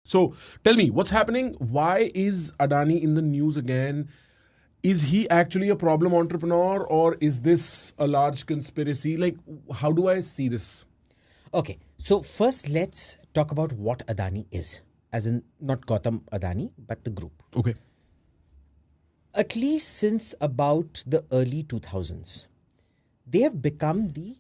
So tell me, what's happening? Why is Adani in the news again? Is he actually a problem entrepreneur, or is this a large conspiracy? Like, how do I see this? Okay, so first let's talk about what Adani is. As in, not Gautam Adani, but the group. Okay. At least since about the early 2000s, they have become the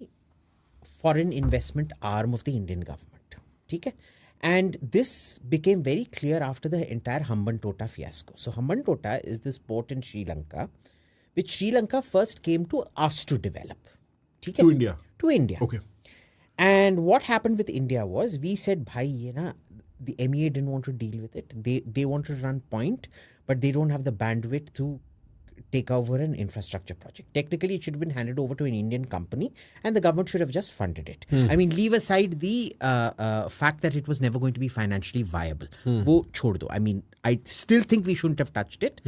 foreign investment arm of the Indian government. Okay? And this became very clear after the entire Hambantota fiasco. So Hambantota is this port in Sri Lanka, which Sri Lanka first came to ask to develop. Okay? To India? To India. Okay. And what happened with India was, we said, bhai, the MEA didn't want to deal with it. They want to run point, but they don't have the bandwidth to take over an infrastructure project. Technically, it should have been handed over to an Indian company and the government should have just funded it. I mean, leave aside the fact that it was never going to be financially viable. Wo chhod do. I mean, I still think we shouldn't have touched it.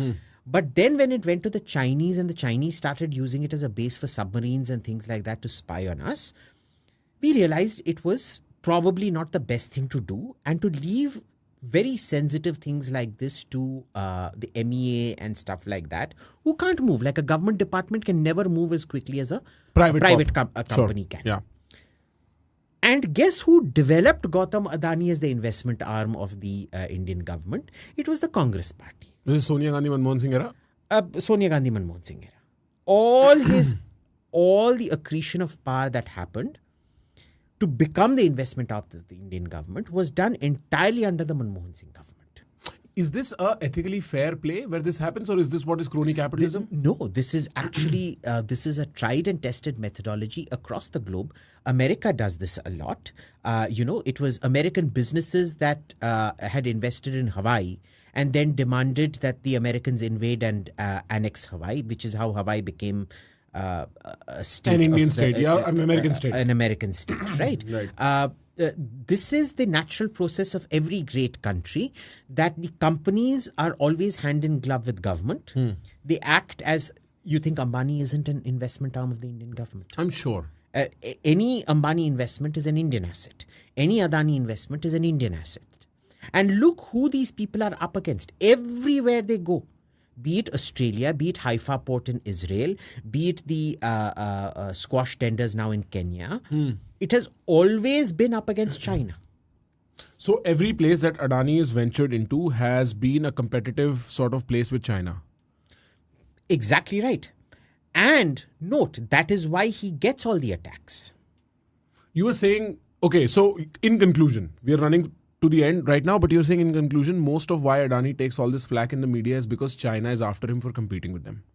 But then when it went to the Chinese and the Chinese started using it as a base for submarines and things like that to spy on us, we realized it was probably not the best thing to do, and to leave very sensitive things like this to the MEA and stuff like that, who can't move. Like a government department can never move as quickly as a private company can. Yeah. And guess who developed Gautam Adani as the investment arm of the Indian government? It was the Congress party. This is Sonia Gandhi Manmohan Singh era? Sonia Gandhi Manmohan Singh era. All the accretion of power that happened to become the investment of the Indian government was done entirely under the Manmohan Singh government. Is this a ethically fair play where this happens, or is this what is crony capitalism? No, this is actually this is a tried and tested methodology across the globe. America does this a lot. It was American businesses that had invested in Hawaii and then demanded that the Americans invade and annex Hawaii, which is how Hawaii became a state. An Indian state, an American state. An American state, right? Right. This is the natural process of every great country, that the companies are always hand in glove with government. They act as, you think Ambani isn't an investment arm of the Indian government? I'm sure. Any Ambani investment is an Indian asset. Any Adani investment is an Indian asset. And look who these people are up against. Everywhere they go. Be it Australia, be it Haifa port in Israel, be it the squash tenders now in Kenya, it has always been up against China. So every place that Adani is ventured into has been a competitive sort of place with China. Exactly right. And note, that is why he gets all the attacks. You were saying, okay, so in conclusion, we are running to the end right now, but you're saying in conclusion, most of why Adani takes all this flack in the media is because China is after him for competing with them.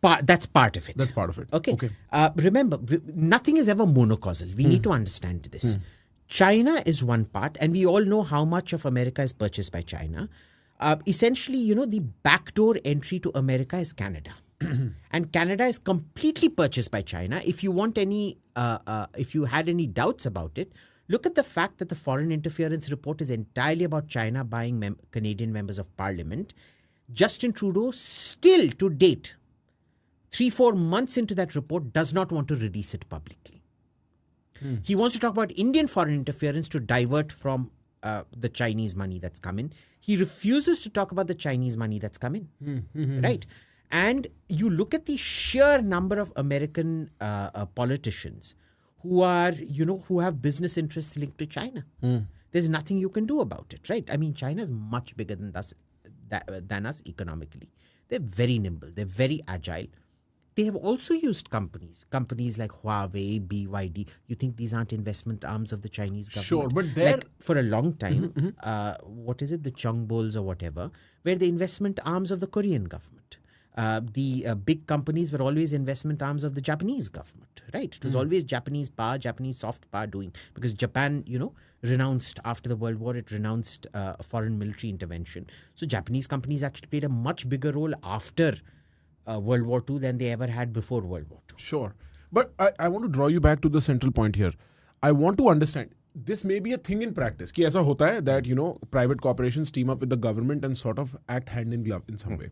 That's part of it. That's part of it. Okay. Remember, nothing is ever monocausal. We need to understand this. China is one part, and we all know how much of America is purchased by China. Essentially, the backdoor entry to America is Canada. And Canada is completely purchased by China. If you want any, if you had any doubts about it, look at the fact that the foreign interference report is entirely about China buying Canadian members of parliament. Justin Trudeau, still to date, 3-4 months into that report, does not want to release it publicly. He wants to talk about Indian foreign interference to divert from the Chinese money that's come in. He refuses to talk about the Chinese money that's come in. Right? And you look at the sheer number of American politicians who are, who have business interests linked to China. There's nothing you can do about it, right? I mean, China is much bigger than us economically. They're very nimble. They're very agile. They have also used companies like Huawei, BYD. You think these aren't investment arms of the Chinese government? Sure, but they're... Like for a long time, what is it, the Chongbulls or whatever, were the investment arms of the Korean government. The big companies were always investment arms of the Japanese government, right? It was always Japanese power, Japanese soft power doing, because Japan, renounced after the World War, it renounced foreign military intervention. So Japanese companies actually played a much bigger role after World War II than they ever had before World War II. Sure. But I want to draw you back to the central point here. I want to understand, this may be a thing in practice, कि ऐसा होता है that, private corporations team up with the government and sort of act hand in glove in some way.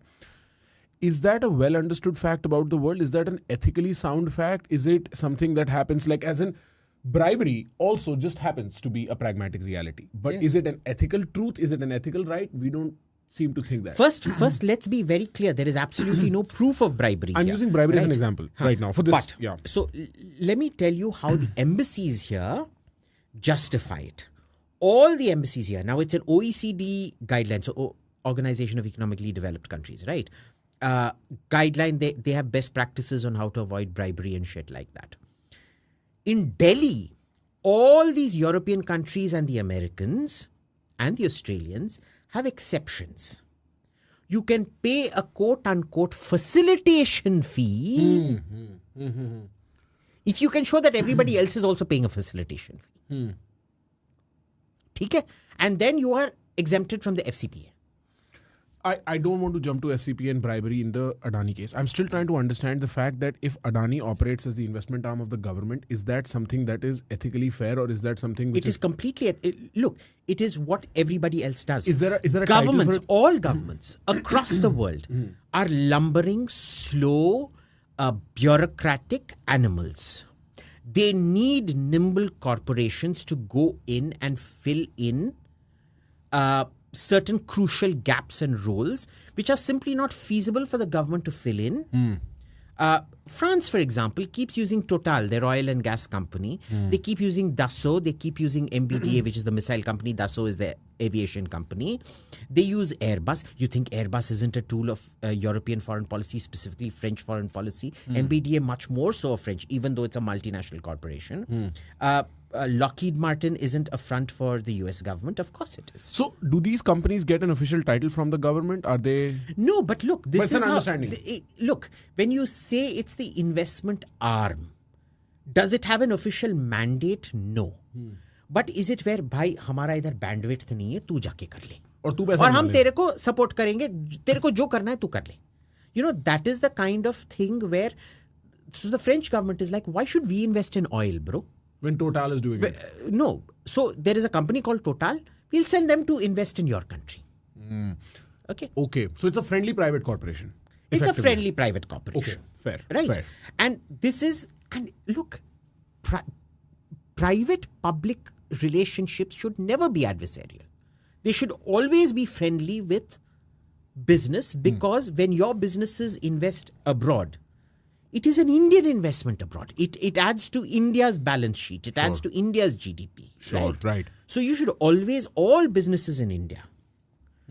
Is that a well understood fact about the world? Is that an ethically sound fact? Is it something that happens, like as in, Bribery also just happens to be a pragmatic reality. But is it an ethical truth? Is it an ethical right? We don't seem to think that. First, let's be very clear. There is absolutely no proof of bribery. I'm here, using bribery as an right? example right now for this. So let me tell you how the embassies here justify it. All the embassies here, now it's an OECD guideline, so Organization of Economically Developed Countries, right? Guideline, they have best practices on how to avoid bribery and shit like that. In Delhi, all these European countries and the Americans and the Australians have exceptions. You can pay a quote-unquote facilitation fee if you can show that everybody else is also paying a facilitation fee. Okay? And then you are exempted from the FCPA. I don't want to jump to FCPA and bribery in the Adani case. I'm still trying to understand the fact that if Adani operates as the investment arm of the government, is that something that is ethically fair, or is that something which is completely... Look, it is what everybody else does. Is there a governments, all governments across the world are lumbering, slow, bureaucratic animals. They need nimble corporations to go in and fill in certain crucial gaps and roles which are simply not feasible for the government to fill in. France, for example, keeps using Total, their oil and gas company. They keep using Dassault. They keep using MBDA, which is the missile company. Dassault is the aviation company. They use Airbus. You think Airbus isn't a tool of European foreign policy, specifically French foreign policy? MBDA much more so of French, even though it's a multinational corporation. Lockheed Martin isn't a front for the US government. Of course it is. So, do these companies get an official title from the government? Are they... No, but look, this is an understanding. Look, when you say it's the investment arm, does it have an official mandate? No. But is it where, भाई हमारा इधर bandwidth नहीं है, तू जाके कर ले. और हम तेरे को support करेंगे, तेरे को जो करना है तू कर ले. You know, that is the kind of thing where... So the French government is like, why should we invest in oil, bro? When Total is doing it. No. So there is a company called Total. We'll send them to invest in your country. Okay. So it's a friendly private corporation. It's a friendly private corporation. Okay. Fair. Right. Fair. And this is, and look, private-public relationships should never be adversarial. They should always be friendly with business, because when your businesses invest abroad, it is an Indian investment abroad. It adds to India's balance sheet. It adds to India's GDP. Right. So you should always, all businesses in India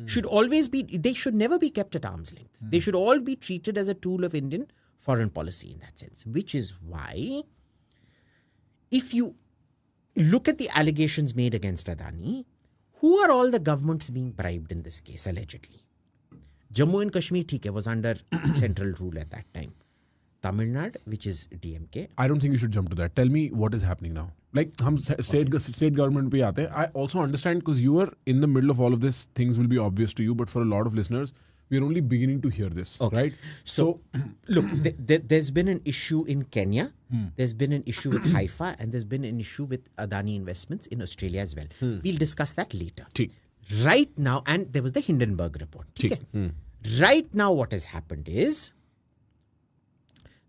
should always be, they should never be kept at arm's length. They should all be treated as a tool of Indian foreign policy in that sense. Which is why, if you look at the allegations made against Adani, who are all the governments being bribed in this case, allegedly? Jammu and Kashmir, was under central rule at that time. Tamil Nadu, which is DMK. I don't think you should jump to that. Tell me what is happening now. Like, state government pe aate. I also understand, because you are in the middle of all of this, things will be obvious to you, but for a lot of listeners, we are only beginning to hear this, right? So look, there's been an issue in Kenya, there's been an issue with Haifa, and there's been an issue with Adani Investments in Australia as well. We'll discuss that later. Right now, and there was the Hindenburg report. Right now, what has happened is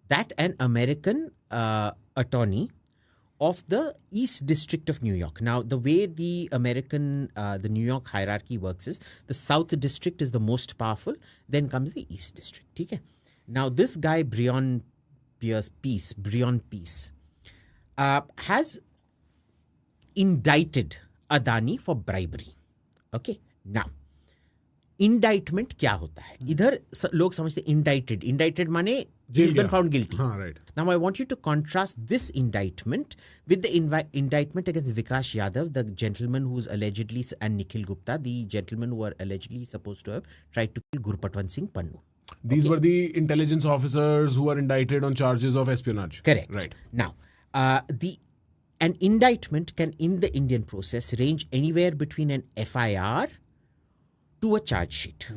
that an American attorney of the East District of New York. Now, the way the New York hierarchy works is, the South District is the most powerful, then comes the East District. Okay? Now, this guy, Breon Peace, has indicted Adani for bribery. Okay? Now, indictment क्या होता है? इधर लोग समझते indicted माने he's been found guilty. Right. Now I want you to contrast this indictment with the indictment against Vikas Yadav, the gentleman who's allegedly, and Nikhil Gupta, the gentleman who are allegedly supposed to have tried to kill Gurpatwant Singh Pannu. These were the intelligence officers who were indicted on charges of espionage. Correct. Right. Now, an indictment can, in the Indian process, range anywhere between an FIR to a charge sheet.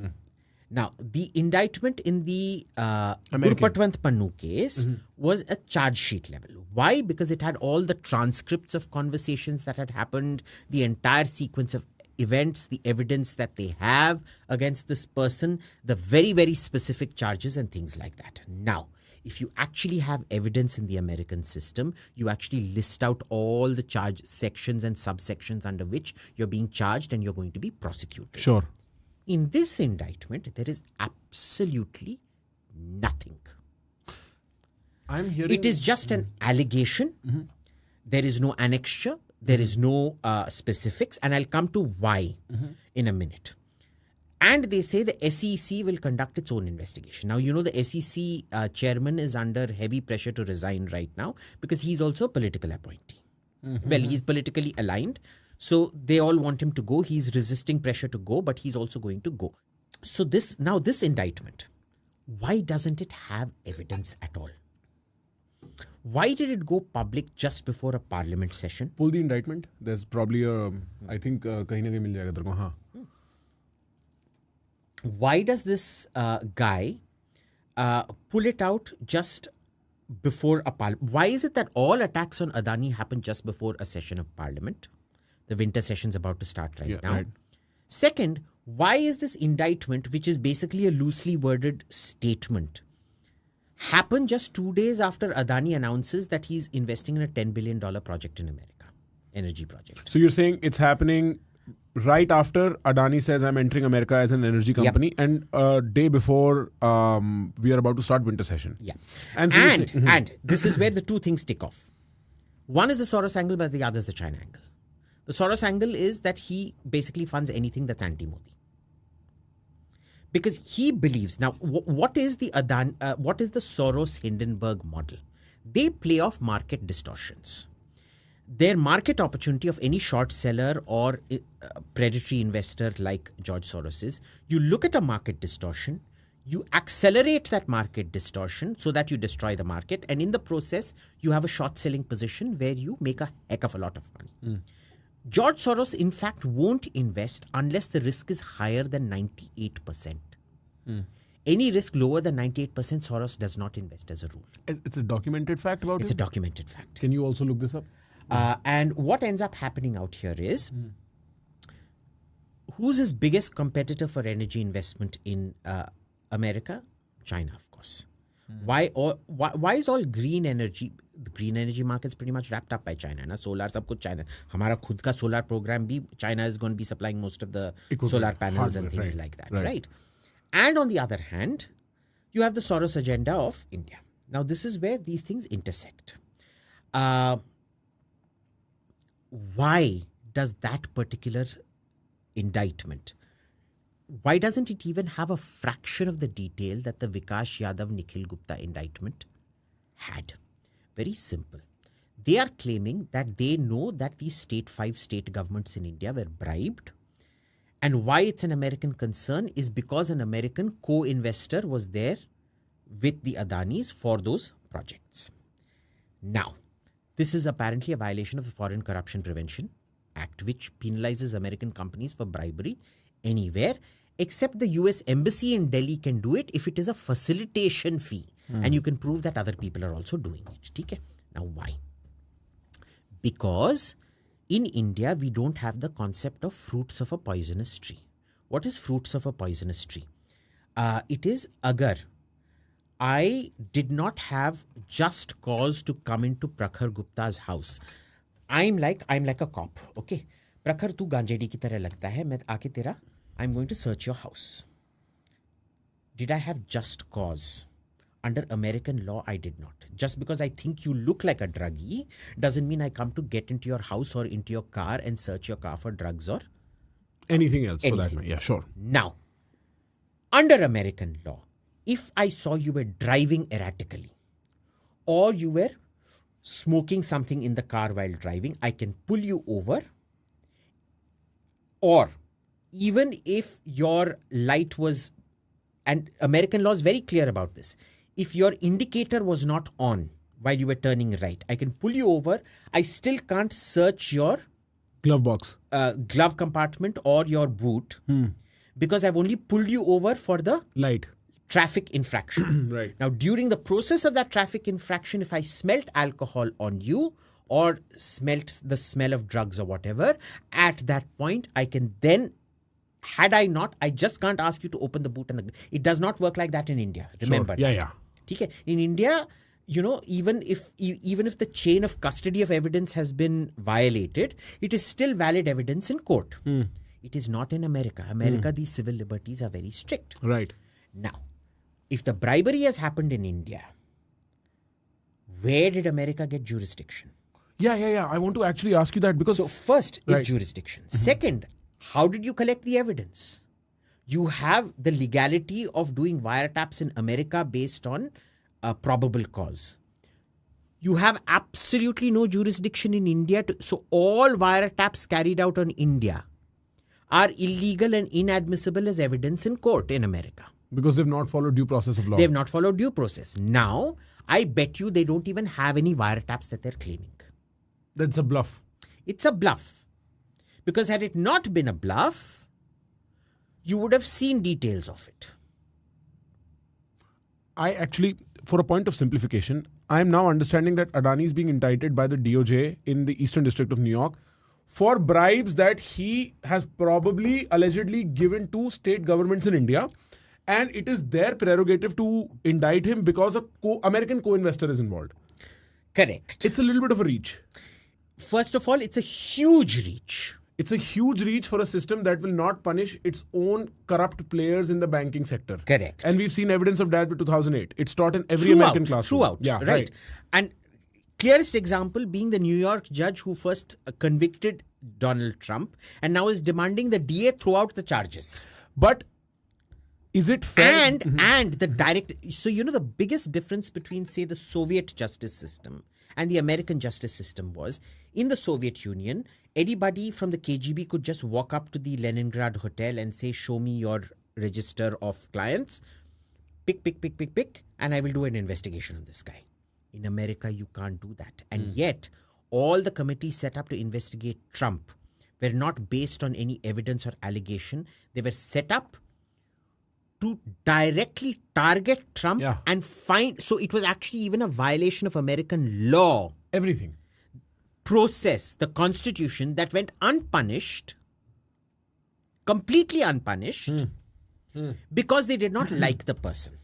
Now, the indictment in the Gurpatwant Pannu case was a charge sheet level. Why? Because it had all the transcripts of conversations that had happened, the entire sequence of events, the evidence that they have against this person, the very, very specific charges and things like that. Now, If you actually have evidence in the American system, you actually list out all the charge sections and subsections under which you're being charged and you're going to be prosecuted. Sure. In this indictment, there is absolutely nothing. I'm hearing... It is just an allegation. There is no annexure. There is no specifics. And I'll come to why in a minute. And they say the SEC will conduct its own investigation. Now, the SEC chairman is under heavy pressure to resign right now because he's also a political appointee. Well, he's politically aligned. So they all want him to go. He's resisting pressure to go, but he's also going to go. So this indictment, why doesn't it have evidence at all? Why did it go public just before a parliament session? Pull the indictment. There's probably I think kahin na kahin mil jayega tere ko. Haan. Why does this guy pull it out just before a parliament? Why is it that all attacks on Adani happen just before a session of parliament? The winter session's about to start right now. Right. Second, why is this indictment, which is basically a loosely worded statement, happen just 2 days after Adani announces that he's investing in a $10 billion project in America, energy project? So you're saying it's happening right after Adani says, I'm entering America as an energy company, and a day before we are about to start winter session. Yeah. And this is where the two things tick off. One is the Soros angle, but the other is the China angle. The Soros angle is that he basically funds anything that's anti-Modi. Because he believes, now what is the Soros-Hindenburg model? They play off market distortions. Their market opportunity of any short seller or predatory investor like George Soros is, you look at a market distortion, you accelerate that market distortion so that you destroy the market, and in the process, you have a short selling position where you make a heck of a lot of money. George Soros, in fact, won't invest unless the risk is higher than 98%. Any risk lower than 98%, Soros does not invest as a rule. It's a documented fact about it? It's a documented fact. Can you also look this up? And what ends up happening out here is, who's his biggest competitor for energy investment in America? China, of course. Why is all green energy? The green energy market is pretty much wrapped up by China. Na? Solar, sab kuch China. Hamara khud ka solar program bhi, China is going to be supplying most of the solar panels and things like that, right? And on the other hand, you have the Soros agenda of India. Now, this is where these things intersect. Why does that particular indictment, why doesn't it even have a fraction of the detail that the Vikas Yadav Nikhil Gupta indictment had? Very simple. They are claiming that they know that these 5 state governments in India were bribed. And why it's an American concern is because an American co-investor was there with the Adanis for those projects. Now, this is apparently a violation of the Foreign Corruption Prevention Act, which penalizes American companies for bribery anywhere, except the US Embassy in Delhi can do it if it is a facilitation fee. And you can prove that other people are also doing it. Okay? Now, why? Because in India, we don't have the concept of fruits of a poisonous tree. What is fruits of a poisonous tree? It is agar I did not have just cause to come into Prakhar Gupta's house. I'm like a cop. Okay. Prakhar, tu ganjedi ki tarah lagta hai. Main aake tera, I'm going to search your house. Did I have just cause? Under American law, I did not. Just because I think you look like a druggie doesn't mean I come to get into your house or into your car and search your car for drugs or anything else for that matter. Yeah, sure. Now, under American law, if I saw you were driving erratically or you were smoking something in the car while driving, I can pull you over. Or even if your light was, and American law is very clear about this, if your indicator was not on while you were turning right, I can pull you over. I still can't search your glove box, glove compartment or your boot because I've only pulled you over for the light traffic infraction. Right. Now, during the process of that traffic infraction, if I smelt alcohol on you or smelt the smell of drugs or whatever, at that point, I can then, had I not, I just can't ask you to open the boot. It does not work like that in India. Remember. Sure. Yeah. ठीक है? In India, even if the chain of custody of evidence has been violated, it is still valid evidence in court. It is not in America. America, these civil liberties are very strict. Right. Now, if the bribery has happened in India, where did America get jurisdiction? Yeah. I want to actually ask you that because... So first is jurisdiction. Second, how did you collect the evidence? You have the legality of doing wiretaps in America based on probable cause. You have absolutely no jurisdiction in India. So all wiretaps carried out on India are illegal and inadmissible as evidence in court in America. Because they've not followed due process of law. They've not followed due process. Now, I bet you they don't even have any wiretaps that they're claiming. That's a bluff. It's a bluff. Because had it not been a bluff, you would have seen details of it. I actually, for a point of simplification, I am now understanding that Adani is being indicted by the DOJ in the Eastern District of New York for bribes that he has probably allegedly given to state governments in India. And it is their prerogative to indict him because a American co-investor is involved. Correct. It's a little bit of a reach. First of all, it's a huge reach. It's a huge reach for a system that will not punish its own corrupt players in the banking sector. Correct. And we've seen evidence of that with 2008. It's taught in every American classroom. Throughout. Yeah, right. And clearest example being the New York judge who first convicted Donald Trump and now is demanding the DA throw out the charges. But is it fair? And the direct... So, the biggest difference between, say, the Soviet justice system and the American justice system was, in the Soviet Union, anybody from the KGB could just walk up to the Leningrad hotel and say, show me your register of clients, pick, and I will do an investigation on this guy. In America, you can't do that. And yet, all the committees set up to investigate Trump were not based on any evidence or allegation. They were set up to directly target Trump and find... So it was actually even a violation of American law. Everything. Process, the Constitution that went unpunished, completely unpunished, because they did not like the person.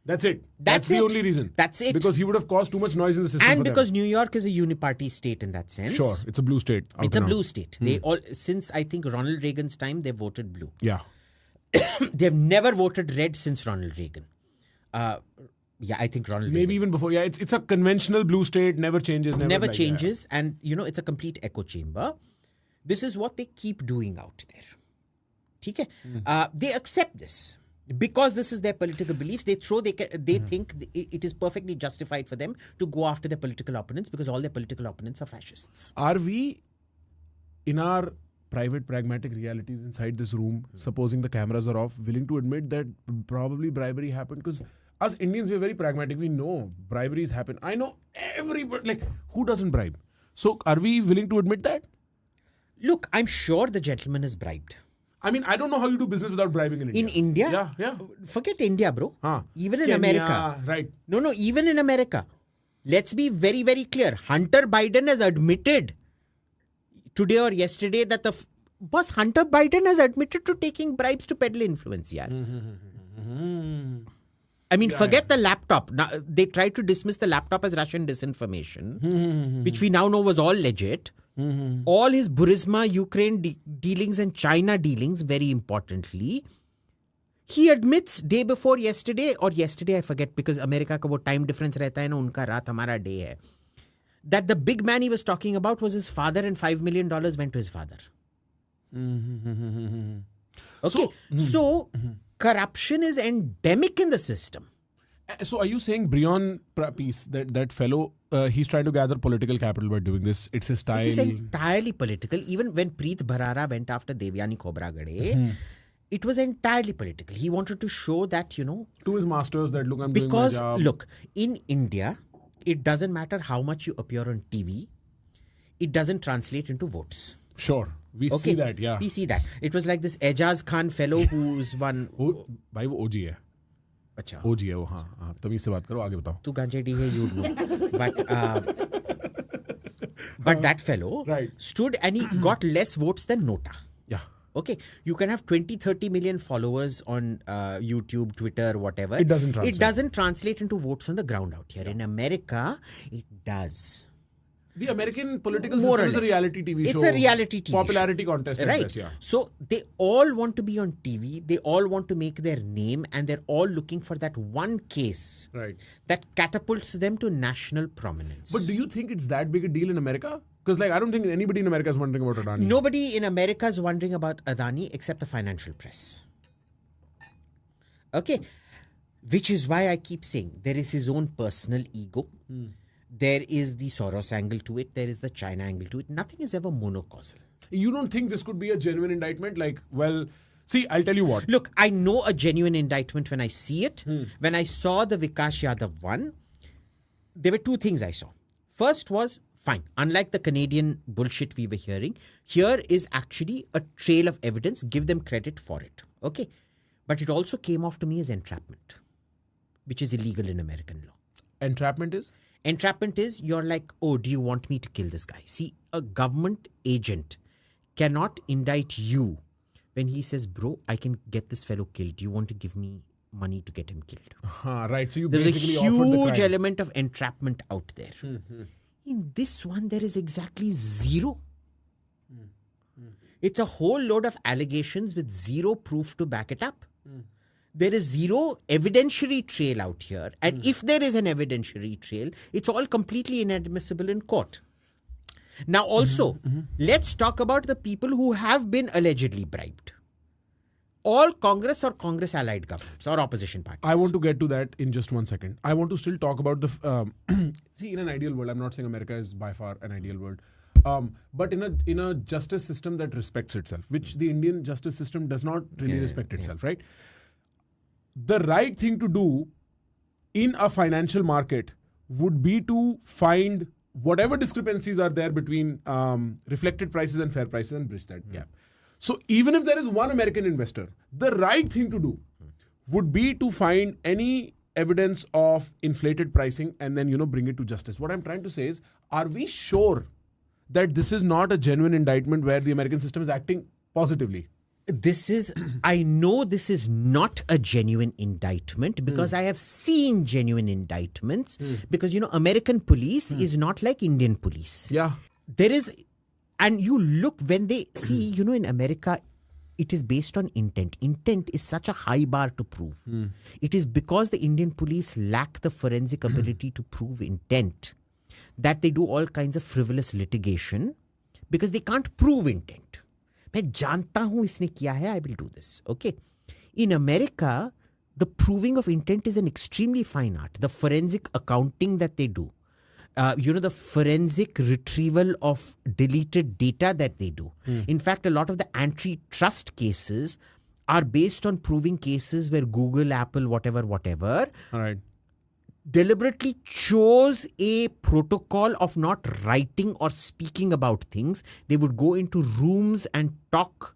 That's it. That's the only reason. That's it. Because he would have caused too much noise in the system. And because New York is a uniparty state in that sense. Sure, it's a blue state. It's a blue state. They all, since I think Ronald Reagan's time, they voted blue. Yeah. They've never voted red since Ronald Reagan. I think Ronald Maybe Reagan. even before. Yeah, it's a conventional blue state, never changes. Never changes. And, it's a complete echo chamber. This is what they keep doing out there. Okay? They accept this. Because this is their political beliefs, they think it is perfectly justified for them to go after their political opponents because all their political opponents are fascists. Are we, in our private pragmatic realities inside this room, supposing the cameras are off, willing to admit that probably bribery happened? Because us Indians, we're very pragmatic. We know briberies happen. I know everybody, who doesn't bribe? So are we willing to admit that? Look, I'm sure the gentleman is bribed. I mean, I don't know how you do business without bribing in India. In India? Yeah. Forget India, bro. Even in Kenya, America. Right. No, even in America. Let's be very, very clear. Hunter Biden has admitted today or yesterday that Hunter Biden has admitted to taking bribes to peddle influence, yaar. I mean, forget the laptop. Now, they tried to dismiss the laptop as Russian disinformation, which we now know was all legit. All his Burisma, Ukraine dealings and China dealings, very importantly, he admits day before yesterday, or yesterday I forget because America ka wo time difference rehta hai na, unka raat hamara day hai, that the big man he was talking about was his father and $5 million went to his father. Okay, so corruption is endemic in the system. So are you saying Brion piece, that fellow, he's trying to gather political capital by doing this? It's his style. It is entirely political. Even when Preet Bharara went after Devyani Khobragade, it was entirely political. He wanted to show that, to his masters that, look, I'm doing my job. Because, look, in India, it doesn't matter how much you appear on TV. It doesn't translate into votes. Sure. We see that, yeah. We see that. It was like this Ejaz Khan fellow who's one... भाई वो OG है. अच्छा. OG है वो, हाँ. तमीज़ से बात करो, आगे बताओ. तू गांजेडी है, you know. But that fellow stood and he got less votes than Nota. Yeah. Okay, you can have 20, 30 million followers on YouTube, Twitter, whatever. It doesn't translate. It doesn't translate into votes on the ground out here. In America, it does. The American political More system or is a less. reality TV show. It's a reality TV Popularity show. contest. Right. Best, yeah. So they all want to be on TV. They all want to make their name, and they're all looking for that one case that catapults them to national prominence. But do you think it's that big a deal in America? Because I don't think anybody in America is wondering about Adani. Nobody in America is wondering about Adani except the financial press. Okay. Which is why I keep saying there is his own personal ego. There is the Soros angle to it. There is the China angle to it. Nothing is ever monocausal. You don't think this could be a genuine indictment? See, I'll tell you what. Look, I know a genuine indictment when I see it. When I saw the Vikas Yadav one, there were two things I saw. First was, fine, unlike the Canadian bullshit we were hearing, here is actually a trail of evidence. Give them credit for it. Okay. But it also came off to me as entrapment, which is illegal in American law. Entrapment is? Entrapment is you're like, oh, do you want me to kill this guy? See, a government agent cannot indict you when he says, bro, I can get this fellow killed. Do you want to give me money to get him killed? Right. So you There's basically a offered the huge crime. element of entrapment out there. In this one, there is exactly zero. It's a whole load of allegations with zero proof to back it up. There is zero evidentiary trail out here. And if there is an evidentiary trail, it's all completely inadmissible in court. Now also, let's talk about the people who have been allegedly bribed. All Congress or Congress-allied governments or opposition parties. I want to get to that in just 1 second. I want to still talk about the... see, in an ideal world, I'm not saying America is by far an ideal world. But in a justice system that respects itself, which the Indian justice system does not really respect itself, right? The right thing to do in a financial market would be to find whatever discrepancies are there between reflected prices and fair prices and bridge that gap. So even if there is one American investor, the right thing to do would be to find any evidence of inflated pricing and then, bring it to justice. What I'm trying to say is, are we sure that this is not a genuine indictment where the American system is acting positively? I know this is not a genuine indictment because I have seen genuine indictments because, American police is not like Indian police. Yeah. There is, and you look when they see, in America, it is based on intent. Intent is such a high bar to prove. It is because the Indian police lack the forensic ability to prove intent that they do all kinds of frivolous litigation because they can't prove intent. मैं जानता हूं इसने किया है, I will do this. Okay. In America, the proving of intent is an extremely fine art. The forensic accounting that they do, the forensic retrieval of deleted data that they do. In fact, a lot of the antitrust cases are based on proving cases where Google, Apple, whatever, All right. deliberately chose a protocol of not writing or speaking about things. They would go into rooms and talk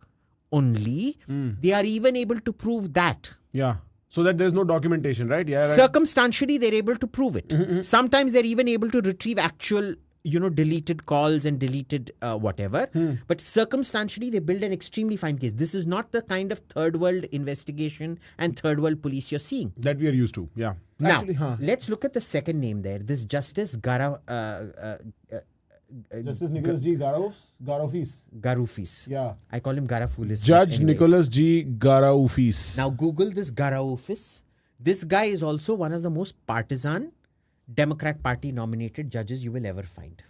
only. They are even able to prove that. Yeah. So that there's no documentation, right? Yeah. Right. Circumstantially, they're able to prove it. Sometimes they're even able to retrieve actual, deleted calls and deleted whatever. But circumstantially, they build an extremely fine case. This is not the kind of third world investigation and third world police you're seeing. That we are used to, yeah. Now, Actually, let's look at the second name there. This Justice Justice Nicholas G. Garoufis. Garoufis. Yeah. I call him Garafoulis. Judge Nicholas G. Garoufis. Now, Google this Garoufis. This guy is also one of the most partisan Democrat Party nominated judges you will ever find.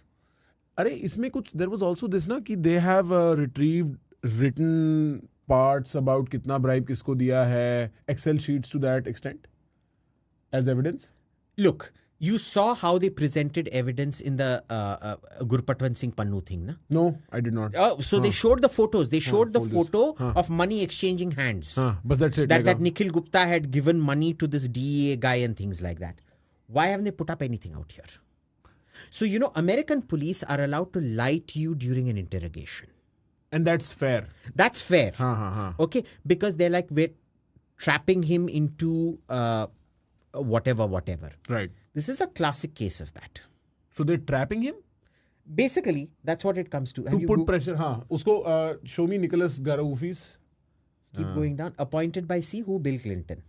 There was also this कि they have retrieved written parts about kitna bribe kisko diya hai, Excel sheets to that extent as evidence. Look, you saw how they presented evidence in the Gurpatwant Singh Pannu thing, na? No, I did not. So they showed the photos. They showed the photo of money exchanging hands. But that's it. That Nikhil Gupta had given money to this DEA guy and things like that. Why haven't they put up anything out here? So, American police are allowed to lie to you during an interrogation. And that's fair. That's fair. Okay? Because they're like, we're trapping him into whatever. Right. This is a classic case of that. So they're trapping him? Basically, that's what it comes to. To put pressure, हाँ. उसको show me Nicholas Garoufis. Keep going down. Appointed by who? Bill Clinton.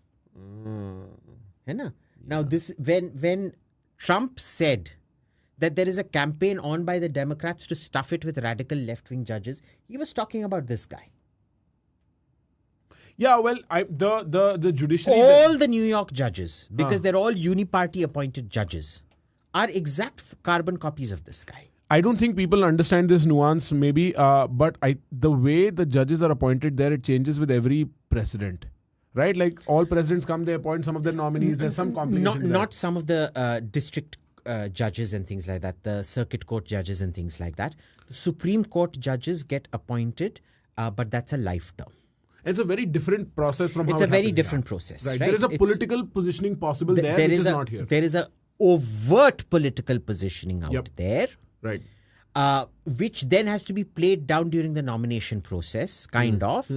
है ना? Now this when Trump said that there is a campaign on by the Democrats to stuff it with radical left-wing judges, he was talking about this guy. Yeah, well, the judiciary... All the New York judges, because they're all uniparty appointed judges, are exact carbon copies of this guy. I don't think people understand this nuance, maybe, but the way the judges are appointed there, it changes with every president. Right? Like all presidents come, they appoint some of their nominees. There's some complication. Not some of the district judges and things like that, the circuit court judges and things like that. The Supreme Court judges get appointed, but that's a life term. It's a very different process from how it's a very different process. Right. There is a political positioning possible there, which is not here. There is a overt political positioning out there. Right. Which then has to be played down during the nomination process, kind of.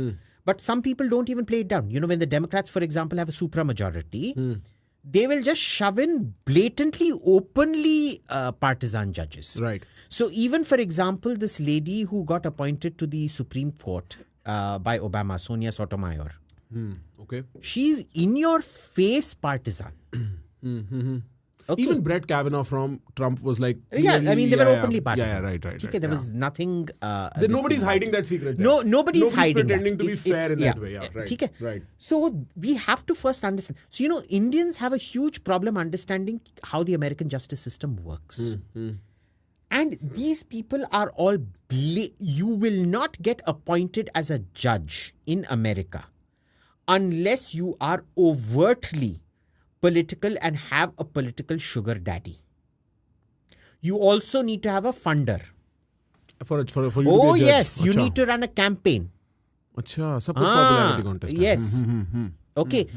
But some people don't even play it down. You know, when the Democrats, for example, have a supramajority, they will just shove in blatantly, openly partisan judges. Right. So even, for example, this lady who got appointed to the Supreme Court by Obama, Sonia Sotomayor. Okay. She's in your face partisan. Okay. Even Brett Kavanaugh from Trump was like... Yeah, I mean, they were openly partisan. Yeah, right. Okay, there was nothing... nobody's hiding that secret there. Nobody's hiding pretending that. to be fair in that way. Yeah, right. Right. So we have to first understand. So, you know, Indians have a huge problem understanding how the American justice system works. And these people are all... You will not get appointed as a judge in America unless you are overtly political and have a political sugar daddy. You also need to have a funder. For you to be a judge. Yes, you need to run a campaign. Acha, suppose popularity contest. Yes. Okay.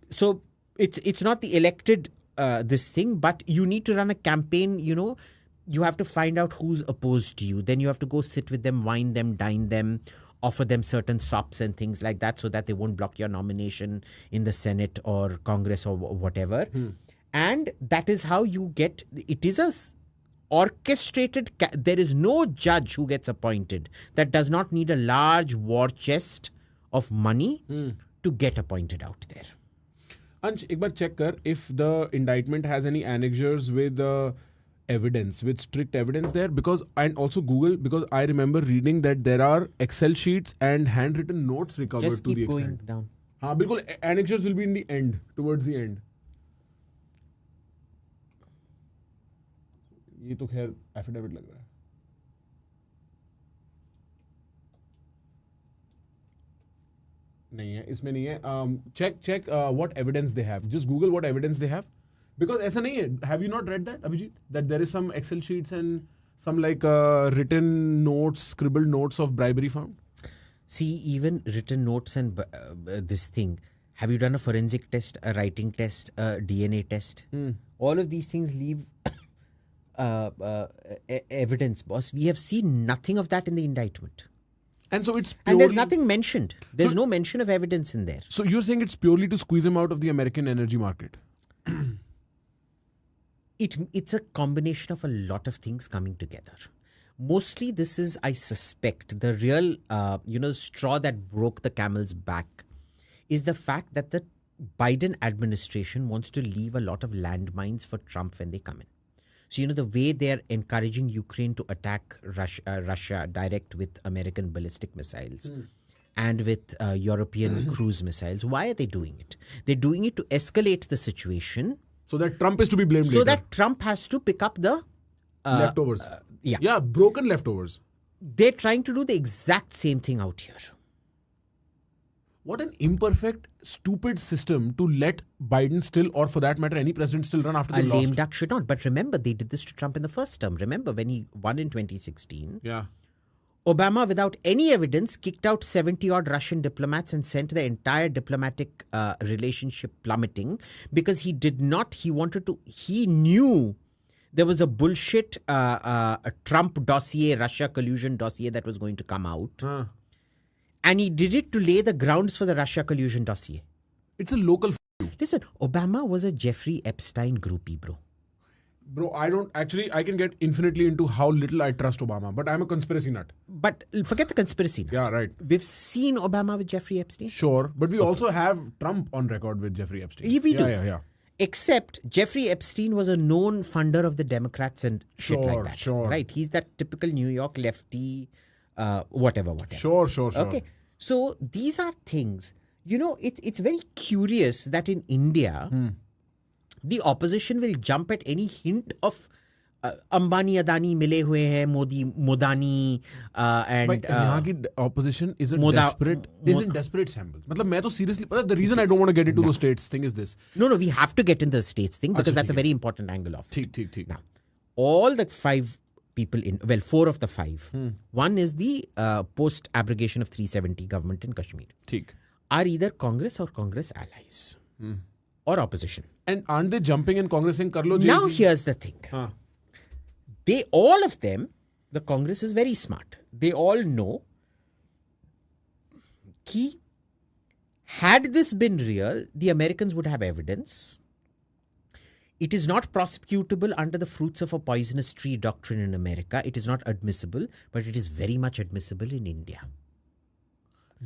So it's not the elected this thing, but you need to run a campaign. You know, you have to find out who's opposed to you. Then you have to go sit with them, wine them, dine them, offer them certain sops and things like that so that they won't block your nomination in the Senate or Congress or whatever. And that is how you get... It is a orchestrated... There is no judge who gets appointed that does not need a large war chest of money to get appointed out there. Ansh, ek baar check kar if the indictment has any annexures with evidence, with strict evidence there, and also Google, because I remember reading that there are Excel sheets and handwritten notes recovered Just to the extent. Just keep going down. हाँ बिल्कुल, annexures will be in the end, towards the end. ये तो खैर affidavit लग रहा है. नहीं है, इसमें नहीं है. Check what evidence they have. Just Google what evidence they have. Because ऐसा नहीं है. Have you not read that, Abhijit? That there is some Excel sheets and some like written notes, scribbled notes of bribery found? See, even written notes and this thing. Have you done a forensic test, a writing test, a DNA test? All of these things leave evidence, boss. We have seen nothing of that in the indictment. And so it's purely... And there's nothing mentioned. There's no mention of evidence in there. So you're saying it's purely to squeeze him out of the American energy market? It's a combination of a lot of things coming together. Mostly this is, I suspect, the real, straw that broke the camel's back is the fact that the Biden administration wants to leave a lot of landmines for Trump when they come in. So, the way they're encouraging Ukraine to attack Russia direct with American ballistic missiles and with European cruise missiles, why are they doing it? They're doing it to escalate the situation. So that Trump is to be blamed So later. that Trump has to pick up the... leftovers. Yeah, broken leftovers. They're trying to do the exact same thing out here. What an imperfect, stupid system to let Biden still, or for that matter, any president still run after they lost. A lame duck should not. But remember, they did this to Trump in the first term. Remember, when he won in 2016, Obama, without any evidence, kicked out 70-odd Russian diplomats and sent the entire diplomatic relationship plummeting because he knew there was a bullshit a Trump dossier, Russia collusion dossier that was going to come out. And he did it to lay the grounds for the Russia collusion dossier. It's a local... Listen, Obama was a Jeffrey Epstein groupie, bro. Bro, I can get infinitely into how little I trust Obama, but I'm a conspiracy nut. But forget the conspiracy now. Yeah, right. We've seen Obama with Jeffrey Epstein. Sure, but we also have Trump on record with Jeffrey Epstein. We do. Yeah. Except Jeffrey Epstein was a known funder of the Democrats and shit like that. Sure. Right? He's that typical New York lefty, whatever. Sure. Okay. So these are things, it's very curious that in India, the opposition will jump at any hint of Ambani, Adani mile hue hai, Modi, Modani, and यहाँ की opposition isn't desperate shambles. मतलब मैं तो seriously, the reason I don't want to get into the states thing is this. No, we have to get into the states thing because that's a very important angle of it. ठीक. Now, all the 5 people 4 of the 5. One is the post-abrogation of 370 government in Kashmir. ठीक. Are either Congress or Congress allies or opposition. And aren't they jumping in Congress saying Karlo JC? Now here's the thing. All of them, the Congress is very smart. They all know that had this been real, the Americans would have evidence. It is not prosecutable under the fruits of a poisonous tree doctrine in America. It is not admissible, but it is very much admissible in India.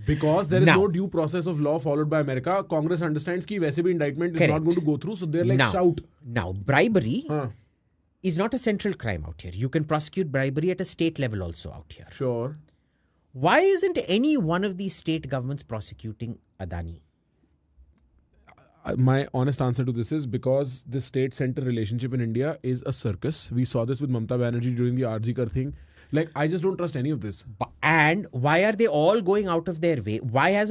Because there is no due process of law followed by America, Congress understands that वैसे भी indictment is not going to go through, so they're like shout. Now, bribery is not a central crime out here. You can prosecute bribery at a state level also out here. Sure. Why isn't any one of these state governments prosecuting Adani? My honest answer to this is because the state-center relationship in India is a circus. We saw this with Mamata Banerjee during the RG Kar thing. Like, I just don't trust any of this. And why are they all going out of their way? Why has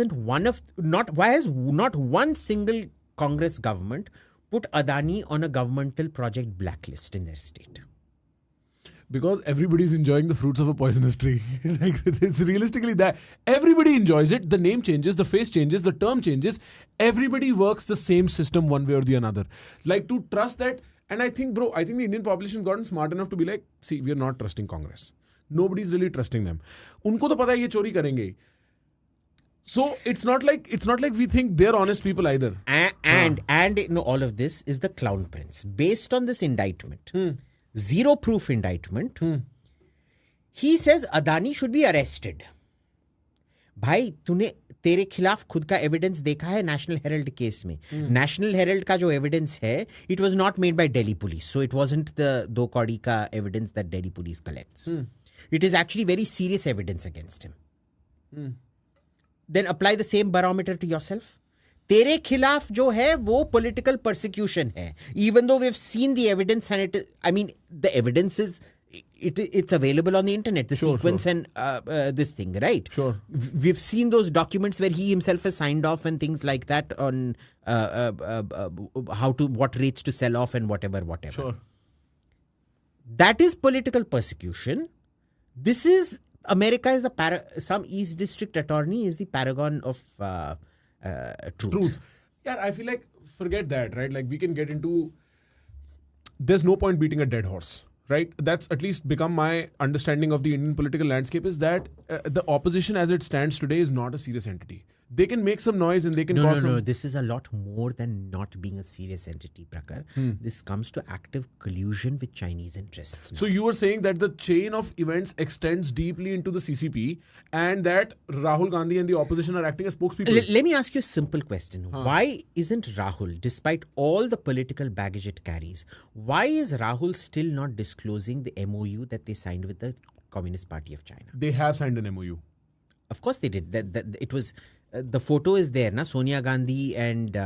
not one single Congress government put Adani on a governmental project blacklist in their state? Because everybody is enjoying the fruits of a poisonous tree. Like, it's realistically that. Everybody enjoys it. The name changes, the face changes, the term changes. Everybody works the same system one way or the other. Like, to trust that. And I think the Indian population has gotten smart enough to be like, see, we are not trusting Congress. Nobody's really trusting them. Unko to pata hai ye chori karenge. So it's not like we think they're honest people either. And all of this is the clown prince. Based on this indictment, zero proof indictment, he says Adani should be arrested. भाई तूने तेरे खिलाफ खुद का evidence देखा है National Herald case में National Herald का जो एविडेंस है it was not made by Delhi police so it wasn't the दो कौड़ी का evidence that Delhi police collects it is actually very serious evidence against him then apply the same barometer to yourself तेरे खिलाफ जो है वो पॉलिटिकल परसिक्यूशन है even though we have seen the evidence and it I mean the evidence is it's available on the internet, the sequence and this thing, right? Sure. We've seen those documents where he himself has signed off and things like that on what rates to sell off and whatever. Sure. That is political persecution. This is America is some East District attorney is the paragon of truth. Yeah, I feel like forget that, right? Like we can get into. There's no point beating a dead horse. Right? That's at least become my understanding of the Indian political landscape is that the opposition as it stands today is not a serious entity. They can make some noise and they can cause some... No, this is a lot more than not being a serious entity, Prakhar. This comes to active collusion with Chinese interests. So you were saying that the chain of events extends deeply into the CCP and that Rahul Gandhi and the opposition are acting as spokespeople. Let me ask you a simple question. Why isn't Rahul, despite all the political baggage it carries, why is Rahul still not disclosing the MOU that they signed with the Communist Party of China? They have signed an MOU. Of course they did. It was... the photo is there, na? Sonia Gandhi and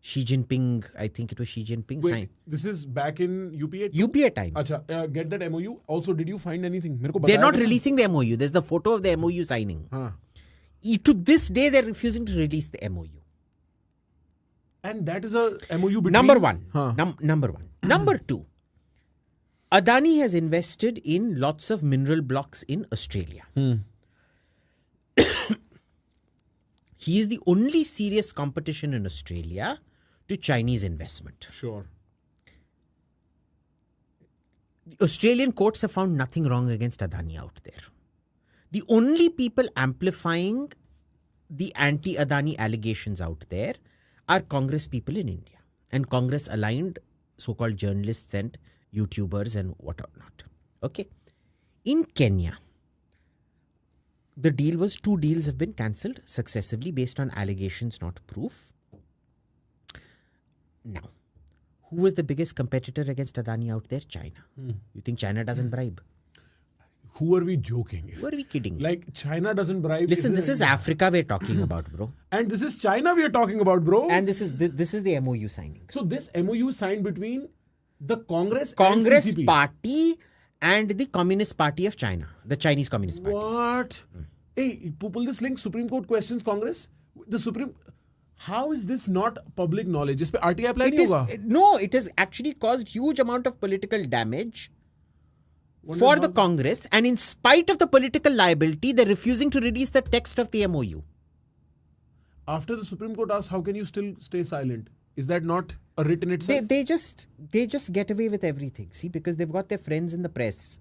Xi Jinping, I think it was Xi Jinping signed. This is back in UPA? UPA time. Acha, get that MOU. Also, did you find anything? They're not releasing the MOU. There's the photo of the MOU signing. To this day, they're refusing to release the MOU. And that is a MOU between... Number one. Number one. Number two. Adani has invested in lots of mineral blocks in Australia. He is the only serious competition in Australia to Chinese investment. Sure. The Australian courts have found nothing wrong against Adani out there. The only people amplifying the anti-Adani allegations out there are Congress people in India and Congress-aligned so-called journalists and YouTubers and whatnot. Okay. In Kenya, the deal was 2 deals have been cancelled successively based on allegations, not proof. Now, who was the biggest competitor against Adani out there? China. You think China doesn't bribe? Who are we joking? Who are we kidding? Like, China doesn't bribe. Listen, this is Africa we're talking about, bro. And this is China we are talking about, bro. And this is the MOU signing. So this MOU signed between the Congress and CCP. Party and the Communist Party of China, the Chinese Communist Party. What? Hey, pull this link. Supreme Court questions Congress. The Supreme. How is this not public knowledge? इस पे RTI apply नहीं होगा? No, it has actually caused huge amount of political damage for the Congress, and in spite of the political liability, they're refusing to release the text of the MOU. After the Supreme Court asked, how can you still stay silent? Is that not a writ in itself? They just get away with everything. See, because they've got their friends in the press.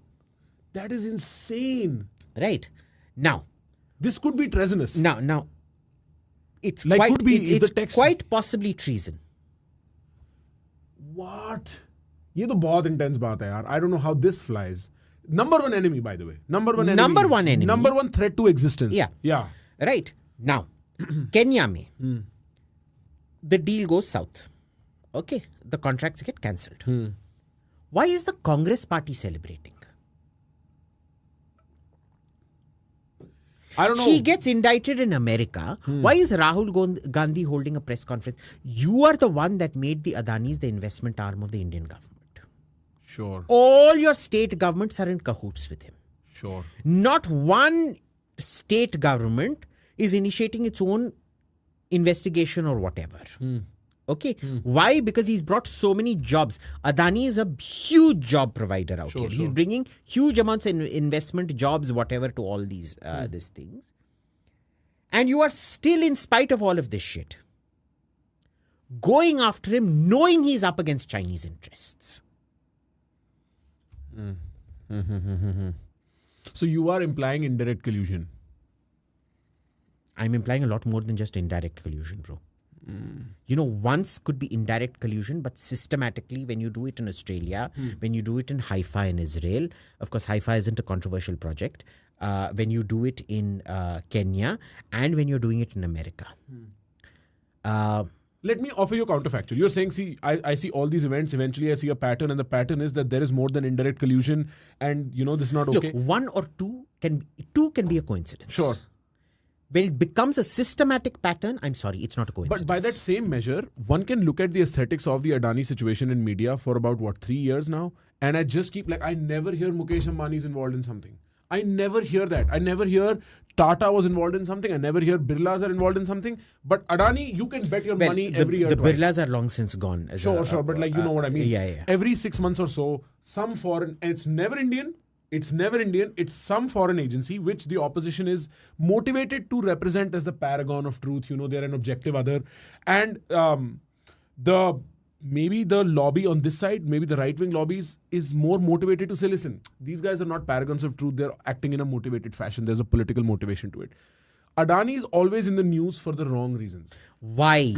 That is insane. Right. Now, this could be treasonous. Now, it's like quite, could be it's the text. quite possibly treason. What? ये तो बहुत intense बात है यार. I don't know how this flies. Number one enemy, by the way. Number one enemy. Number one threat to existence. Yeah. Right. Now, Kenya mein, the deal goes south. Okay. The contracts get cancelled. Why is the Congress party celebrating? I don't know. He gets indicted in America. Why is Rahul Gandhi holding a press conference? You are the one that made the Adanis the investment arm of the Indian government. Sure. All your state governments are in cahoots with him. Sure. Not one state government is initiating its own investigation or whatever. Okay. Why? Because he's brought so many jobs. Adani is a huge job provider out here. He's bringing huge amounts of investment, jobs, whatever, to all these things. And you are still, in spite of all of this shit, going after him, knowing he's up against Chinese interests. So you are implying indirect collusion. I'm implying a lot more than just indirect collusion, bro. You know, once could be indirect collusion, but systematically, when you do it in Australia, when you do it in Haifa in Israel, of course, Haifa isn't a controversial project, when you do it in Kenya, and when you're doing it in America. Let me offer you a counterfactual. You're saying, see, I see all these events, eventually I see a pattern, and the pattern is that there is more than indirect collusion, and, you know, this is not okay. Look, one or two can be a coincidence. Sure. When it becomes a systematic pattern, I'm sorry, it's not a coincidence. But by that same measure, one can look at the aesthetics of the Adani situation in media for about, 3 years now? And I just keep, I never hear Mukesh Ambani is involved in something. I never hear that. I never hear Tata was involved in something. I never hear Birlas are involved in something. But Adani, you can bet your money every year The twice. Birlas are long since gone. Sure. But you know what I mean. Yeah. Every 6 months or so, some foreign, and it's never Indian. It's some foreign agency which the opposition is motivated to represent as the paragon of truth. You know, they're an objective other. And maybe the lobby on this side, maybe the right-wing lobbies is more motivated to say, listen, these guys are not paragons of truth. They're acting in a motivated fashion. There's a political motivation to it. Adani is always in the news for the wrong reasons. Why?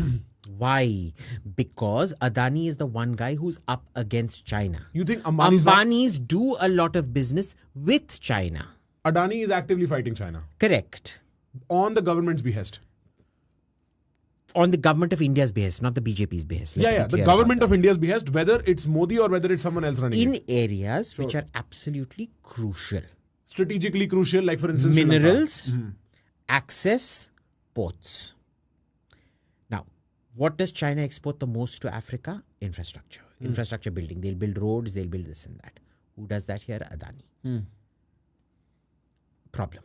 Because Adani is the one guy who's up against China. You think Ambanis do a lot of business with China. Adani is actively fighting China. Correct. On the government's behest. On the government of India's behest, not the BJP's behest. The government of India's behest, whether it's Modi or whether it's someone else running in areas which are absolutely crucial. Strategically crucial, like for instance, minerals, access, ports. Now, what does China export the most to Africa? Infrastructure. Infrastructure building. They'll build roads, they'll build this and that. Who does that here? Adani. Problem.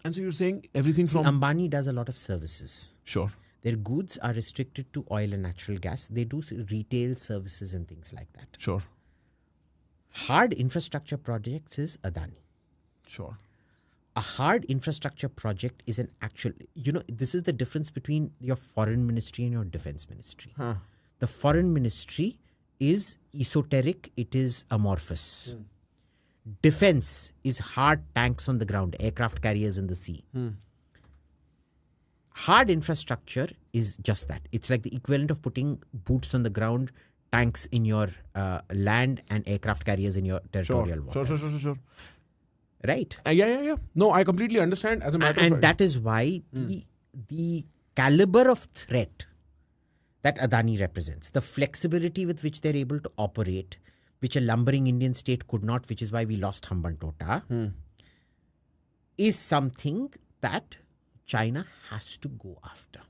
And so you're saying everything from... Ambani does a lot of services. Sure. Their goods are restricted to oil and natural gas. They do retail services and things like that. Sure. Hard infrastructure projects is Adani. Sure. A hard infrastructure project is an actual... You know, this is the difference between your foreign ministry and your defense ministry. The foreign ministry is esoteric. It is amorphous. Defense is hard tanks on the ground, aircraft carriers in the sea. Hard infrastructure is just that. It's like the equivalent of putting boots on the ground, tanks in your land and aircraft carriers in your territorial waters. Sure. Right? Yeah. No, I completely understand. As a matter of And fact. that is why the caliber of threat that Adani represents, the flexibility with which they're able to operate, which a lumbering Indian state could not, which is why we lost Hambantota, is something that China has to go after.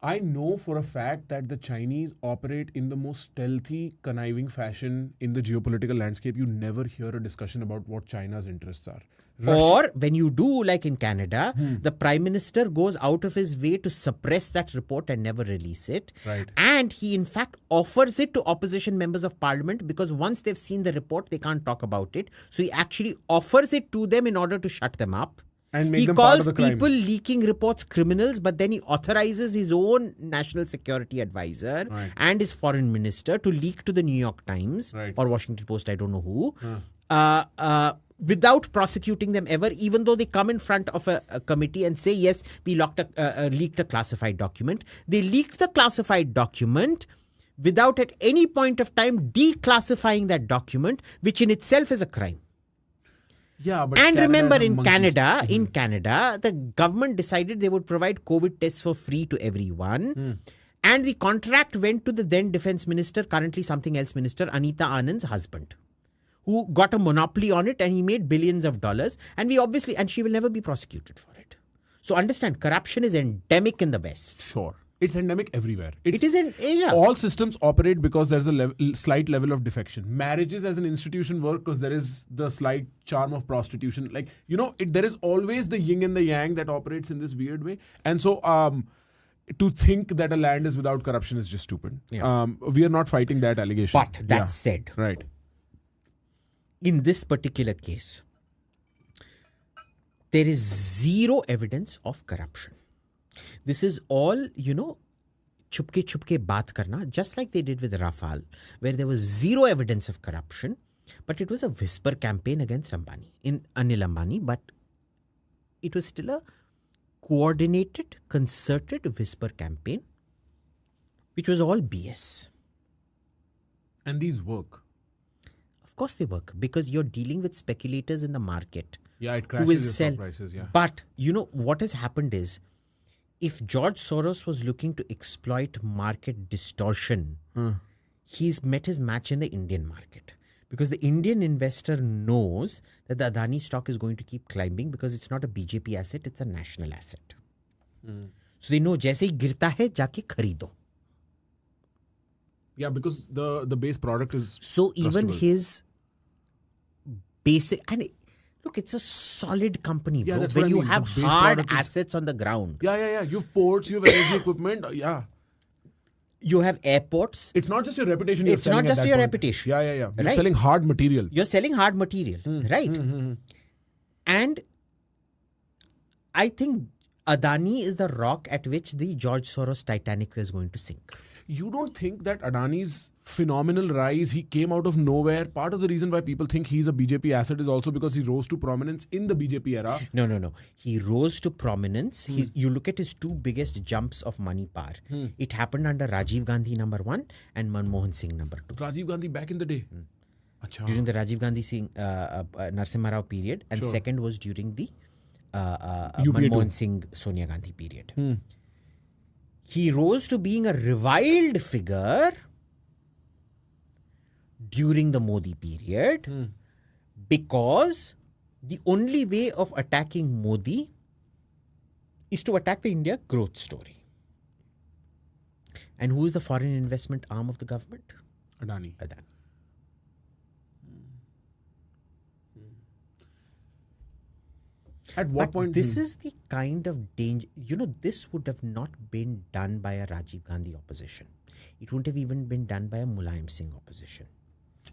I know for a fact that the Chinese operate in the most stealthy, conniving fashion in the geopolitical landscape. You never hear a discussion about what China's interests are. Or when you do, like in Canada, the Prime Minister goes out of his way to suppress that report and never release it. Right. And he, in fact, offers it to opposition members of parliament because once they've seen the report, they can't talk about it. So he actually offers it to them in order to shut them up. And make he them part calls of the crime. people leaking reports criminals, but then he authorizes his own national security advisor and his foreign minister to leak to the New York Times or Washington Post, I don't know who, without prosecuting them ever, even though they come in front of a committee and say, yes, we leaked a classified document. They leaked the classified document without at any point of time declassifying that document, which in itself is a crime. Yeah, but and Canada remember, is a in monkey's- Canada, the government decided they would provide COVID tests for free to everyone. And the contract went to the then defense minister, currently something else minister, Anita Anand's husband, who got a monopoly on it and he made billions of dollars. And she will never be prosecuted for it. So understand, corruption is endemic in the West. Sure. It's endemic everywhere. All systems operate because there's a slight level of defection. Marriages as an institution work because there is the slight charm of prostitution. Like, there is always the yin and the yang that operates in this weird way. And so to think that a land is without corruption is just stupid. Yeah. We are not fighting that allegation. But that said, right. in this particular case, there is zero evidence of corruption. This is all, chupke baat karna, just like they did with Rafale, where there was zero evidence of corruption, but it was a whisper campaign against Anil Ambani, but it was still a coordinated, concerted whisper campaign, which was all BS. And these work. Of course they work, because you're dealing with speculators in the market. Yeah, it who will crashes sell your stock prices. Yeah. But, what has happened is, if George Soros was looking to exploit market distortion, he's met his match in the Indian market. Because the Indian investor knows that the Adani stock is going to keep climbing because it's not a BJP asset, it's a national asset. So they know, jaise hi girta hai, jaake kharido. Yeah, because the base product is So even trustable. his basic... And look, it's a solid company, Yeah, bro. that's When what I you mean. have The base hard product is- assets on the ground. Yeah. You have ports, you have energy equipment. Yeah. You have airports. It's not just your reputation you're It's selling not at just that your point. reputation. Yeah. You're Right. selling hard material. You're selling hard material, right? And I think Adani is the rock at which the George Soros Titanic is going to sink. You don't think that Adani's phenomenal rise, he came out of nowhere? Part of the reason why people think he's a BJP asset is also because he rose to prominence in the BJP era. No. He rose to prominence. You look at his two biggest jumps of money power. It happened under Rajiv Gandhi #1 and Manmohan Singh #2. Rajiv Gandhi back in the day. Achha. During the Rajiv Gandhi Singh Narasimha Rao period, and second was during the Manmohan Singh Sonia Gandhi period. He rose to being a reviled figure during the Modi period because the only way of attacking Modi is to attack the India growth story. And who is the foreign investment arm of the government? Adani. At what point? This is the kind of danger. This would have not been done by a Rajiv Gandhi opposition. It wouldn't have even been done by a Mulayam Singh opposition.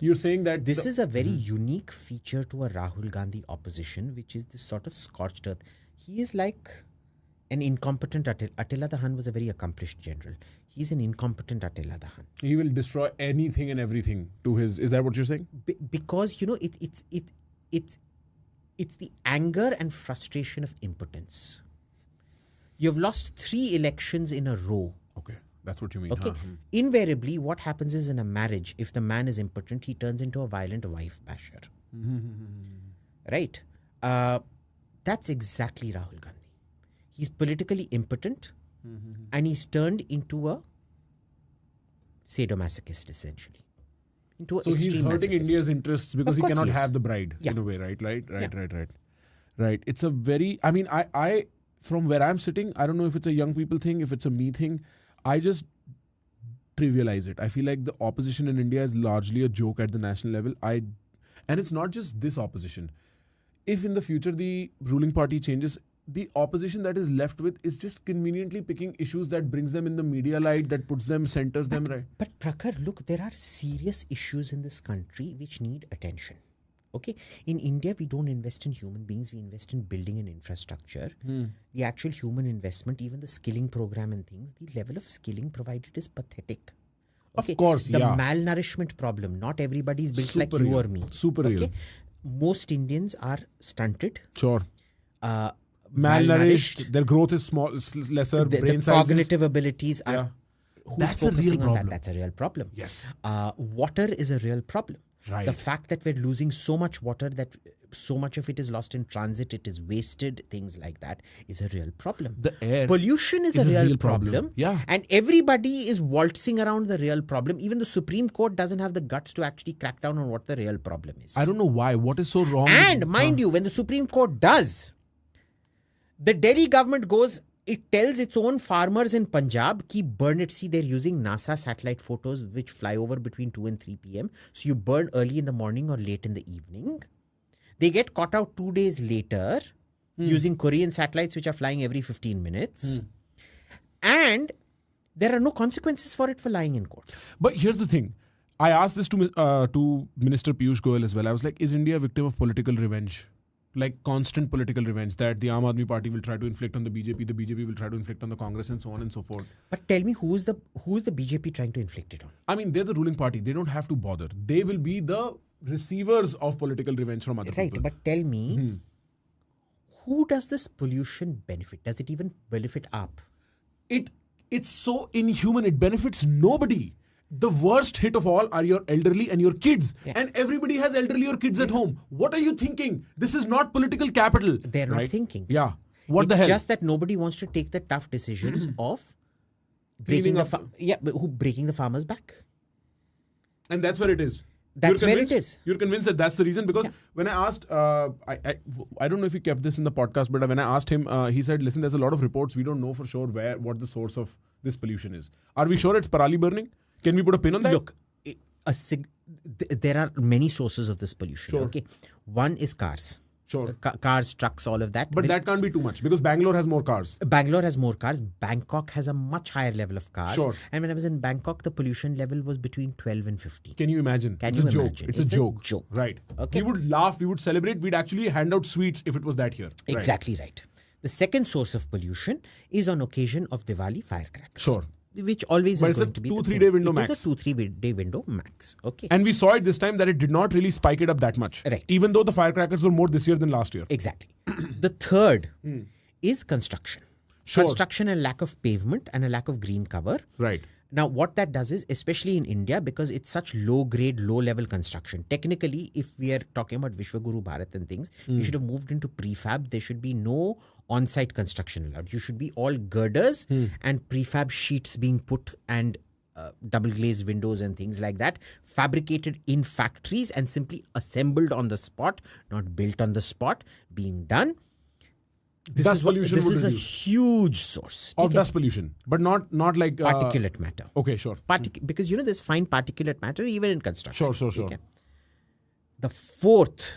You're saying that This is a very unique feature to a Rahul Gandhi opposition, which is this sort of scorched earth. He is like an incompetent Attila. Attila Dahan was a very accomplished general. He's an incompetent Attila Dahan. he will destroy anything and everything to his. Is that what you're saying? Because it's the anger and frustration of impotence. You've lost 3 elections in a row. Okay. That's what you mean. Okay. Invariably, what happens is in a marriage, if the man is impotent, he turns into a violent wife basher. Right? That's exactly Rahul Gandhi. He's politically impotent and he's turned into a sadomasochist, essentially. Into So he's hurting India's interests because he cannot have the bride Yeah. in a way, right? Right. It's a very, I mean, I from where I'm sitting, I don't know if it's a young people thing, if it's a me thing, I just trivialize it. I feel like the opposition in India is largely a joke at the national level. And it's not just this opposition. If in the future the ruling party changes, the opposition that is left with is just conveniently picking issues that brings them in the media light, that puts them, centers them, right? But Prakhar, look, there are serious issues in this country which need attention. Okay, in India, we don't invest in human beings, we invest in building and infrastructure. The actual human investment, even the skilling program and things, the level of skilling provided is pathetic. Okay? Of course, the malnourishment problem, not everybody is built like you or me. Super real. Most Indians are stunted. Sure. Malnourished, their growth is small, lesser, brain sizes. Cognitive abilities are... Who's That's a focusing real on problem. that? That's a real problem. Yes. Water is a real problem. Right. The fact that we're losing so much water, that so much of it is lost in transit, it is wasted, things like that is a real problem. The air Pollution is a real problem. Yeah. And everybody is waltzing around the real problem. Even the Supreme Court doesn't have the guts to actually crack down on what the real problem is. I don't know why. What is so wrong? And mind you, when the Supreme Court does, the Delhi government goes, it tells its own farmers in Punjab, ki burn it. See, they're using NASA satellite photos which fly over between 2 and 3 p.m. So you burn early in the morning or late in the evening. They get caught out 2 days later using Korean satellites which are flying every 15 minutes. And there are no consequences for it for lying in court. But here's the thing. I asked this to Minister Piyush Goyal as well. I was like, is India a victim of political revenge? Like constant political revenge that the Aam Aadmi Party will try to inflict on the BJP will try to inflict on the Congress, and so on and so forth. But tell me, who is the BJP trying to inflict it on? I mean, they're the ruling party. They don't have to bother. They will be the receivers of political revenge from other people. Right, but tell me, who does this pollution benefit? Does it even benefit up? It's so inhuman. It benefits nobody. The worst hit of all are your elderly and your kids. Yeah. And everybody has elderly or kids at home. What are you thinking? This is not political capital. They're not thinking. Yeah. What it's the hell? It's just that nobody wants to take the tough decisions of breaking the farmer's back. And that's where it is. That's where it is. You're convinced that that's the reason? Because when I asked, I don't know if he kept this in the podcast, but when I asked him, he said, listen, there's a lot of reports. We don't know for sure what the source of this pollution is. Are we sure it's parali burning? Can we put a pin on that? Look, there are many sources of this pollution. Sure. Okay, one is cars. Sure. Cars, trucks, all of that. But that can't be too much because Bangalore has more cars. Bangalore has more cars. Bangkok has a much higher level of cars. Sure. And when I was in Bangkok, the pollution level was between 12 and 15. Can you imagine? It's a joke. It's a joke. Right. Okay. We would laugh. We would celebrate. We'd actually hand out sweets if it was that here. Exactly right. The second source of pollution is on occasion of Diwali firecrackers. Sure. Which always is going to be 2-3 day window max. It is a 2-3 day window max. Okay. And we saw it this time that it did not really spike it up that much. Right. Even though the firecrackers were more this year than last year. Exactly. The third is construction. Sure. Construction and lack of pavement and a lack of green cover. Right. Now, what that does is, especially in India, because it's such low-grade, low-level construction, technically, if we are talking about Vishwaguru Bharat and things, we should have moved into prefab. There should be no on-site construction allowed. You should be all girders and prefab sheets being put and double-glazed windows and things like that, fabricated in factories and simply assembled on the spot, not built on the spot, being done. This is a huge source of dust pollution, but not like particulate matter. Okay, sure. Because there's fine particulate matter even in construction. Sure. Okay. The fourth,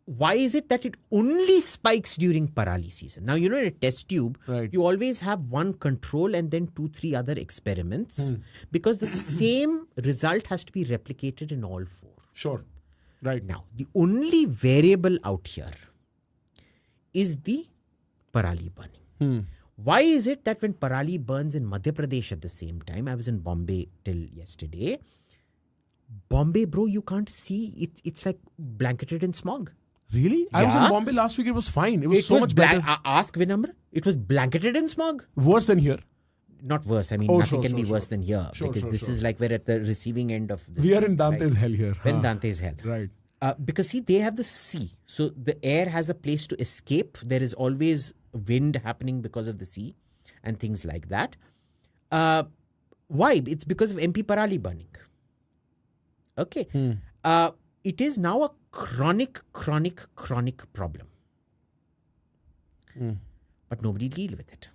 why is it that it only spikes during parali season? Now, in a test tube, you always have one control and then 2-3 other experiments because the same result has to be replicated in all 4. Sure. Right. Now, the only variable out here is the parali burning. Why is it that when parali burns in Madhya Pradesh at the same time, I was in Bombay till yesterday, Bombay, bro, you can't see it. It's like blanketed in smog. Really? I was in Bombay last week. It was fine. It was so much better. Ask Vinamra. It was blanketed in smog. Worse than here. not worse. I mean, nothing can be worse than here because this is like we're at the receiving end of this. We are in Dante's hell here. We're in Dante's hell. Right. Because see, they have the sea. So the air has a place to escape. There is always wind happening because of the sea and things like that. Why? It's because of MP Parali burning. Okay. It is now a chronic problem. But nobody deal with it.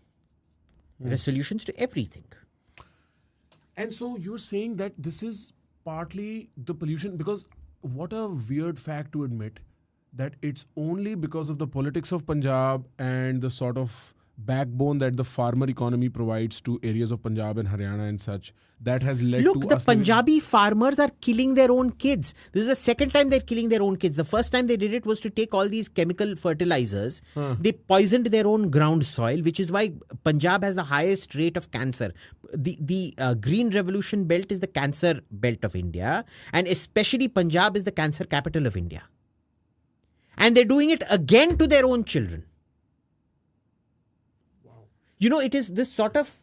There are solutions to everything. And so you're saying that this is partly the pollution, because what a weird fact to admit that it's only because of the politics of Punjab and the sort of backbone that the farmer economy provides to areas of Punjab and Haryana and such that has led to the Punjabi farmers are killing their own kids. This is the second time they're killing their own kids. The first time they did it was to take all these chemical fertilizers. They poisoned their own ground soil, which is why Punjab has the highest rate of cancer. The Green Revolution belt is the cancer belt of India, and especially Punjab is the cancer capital of India. And they're doing it again to their own children. You know, it is this sort of...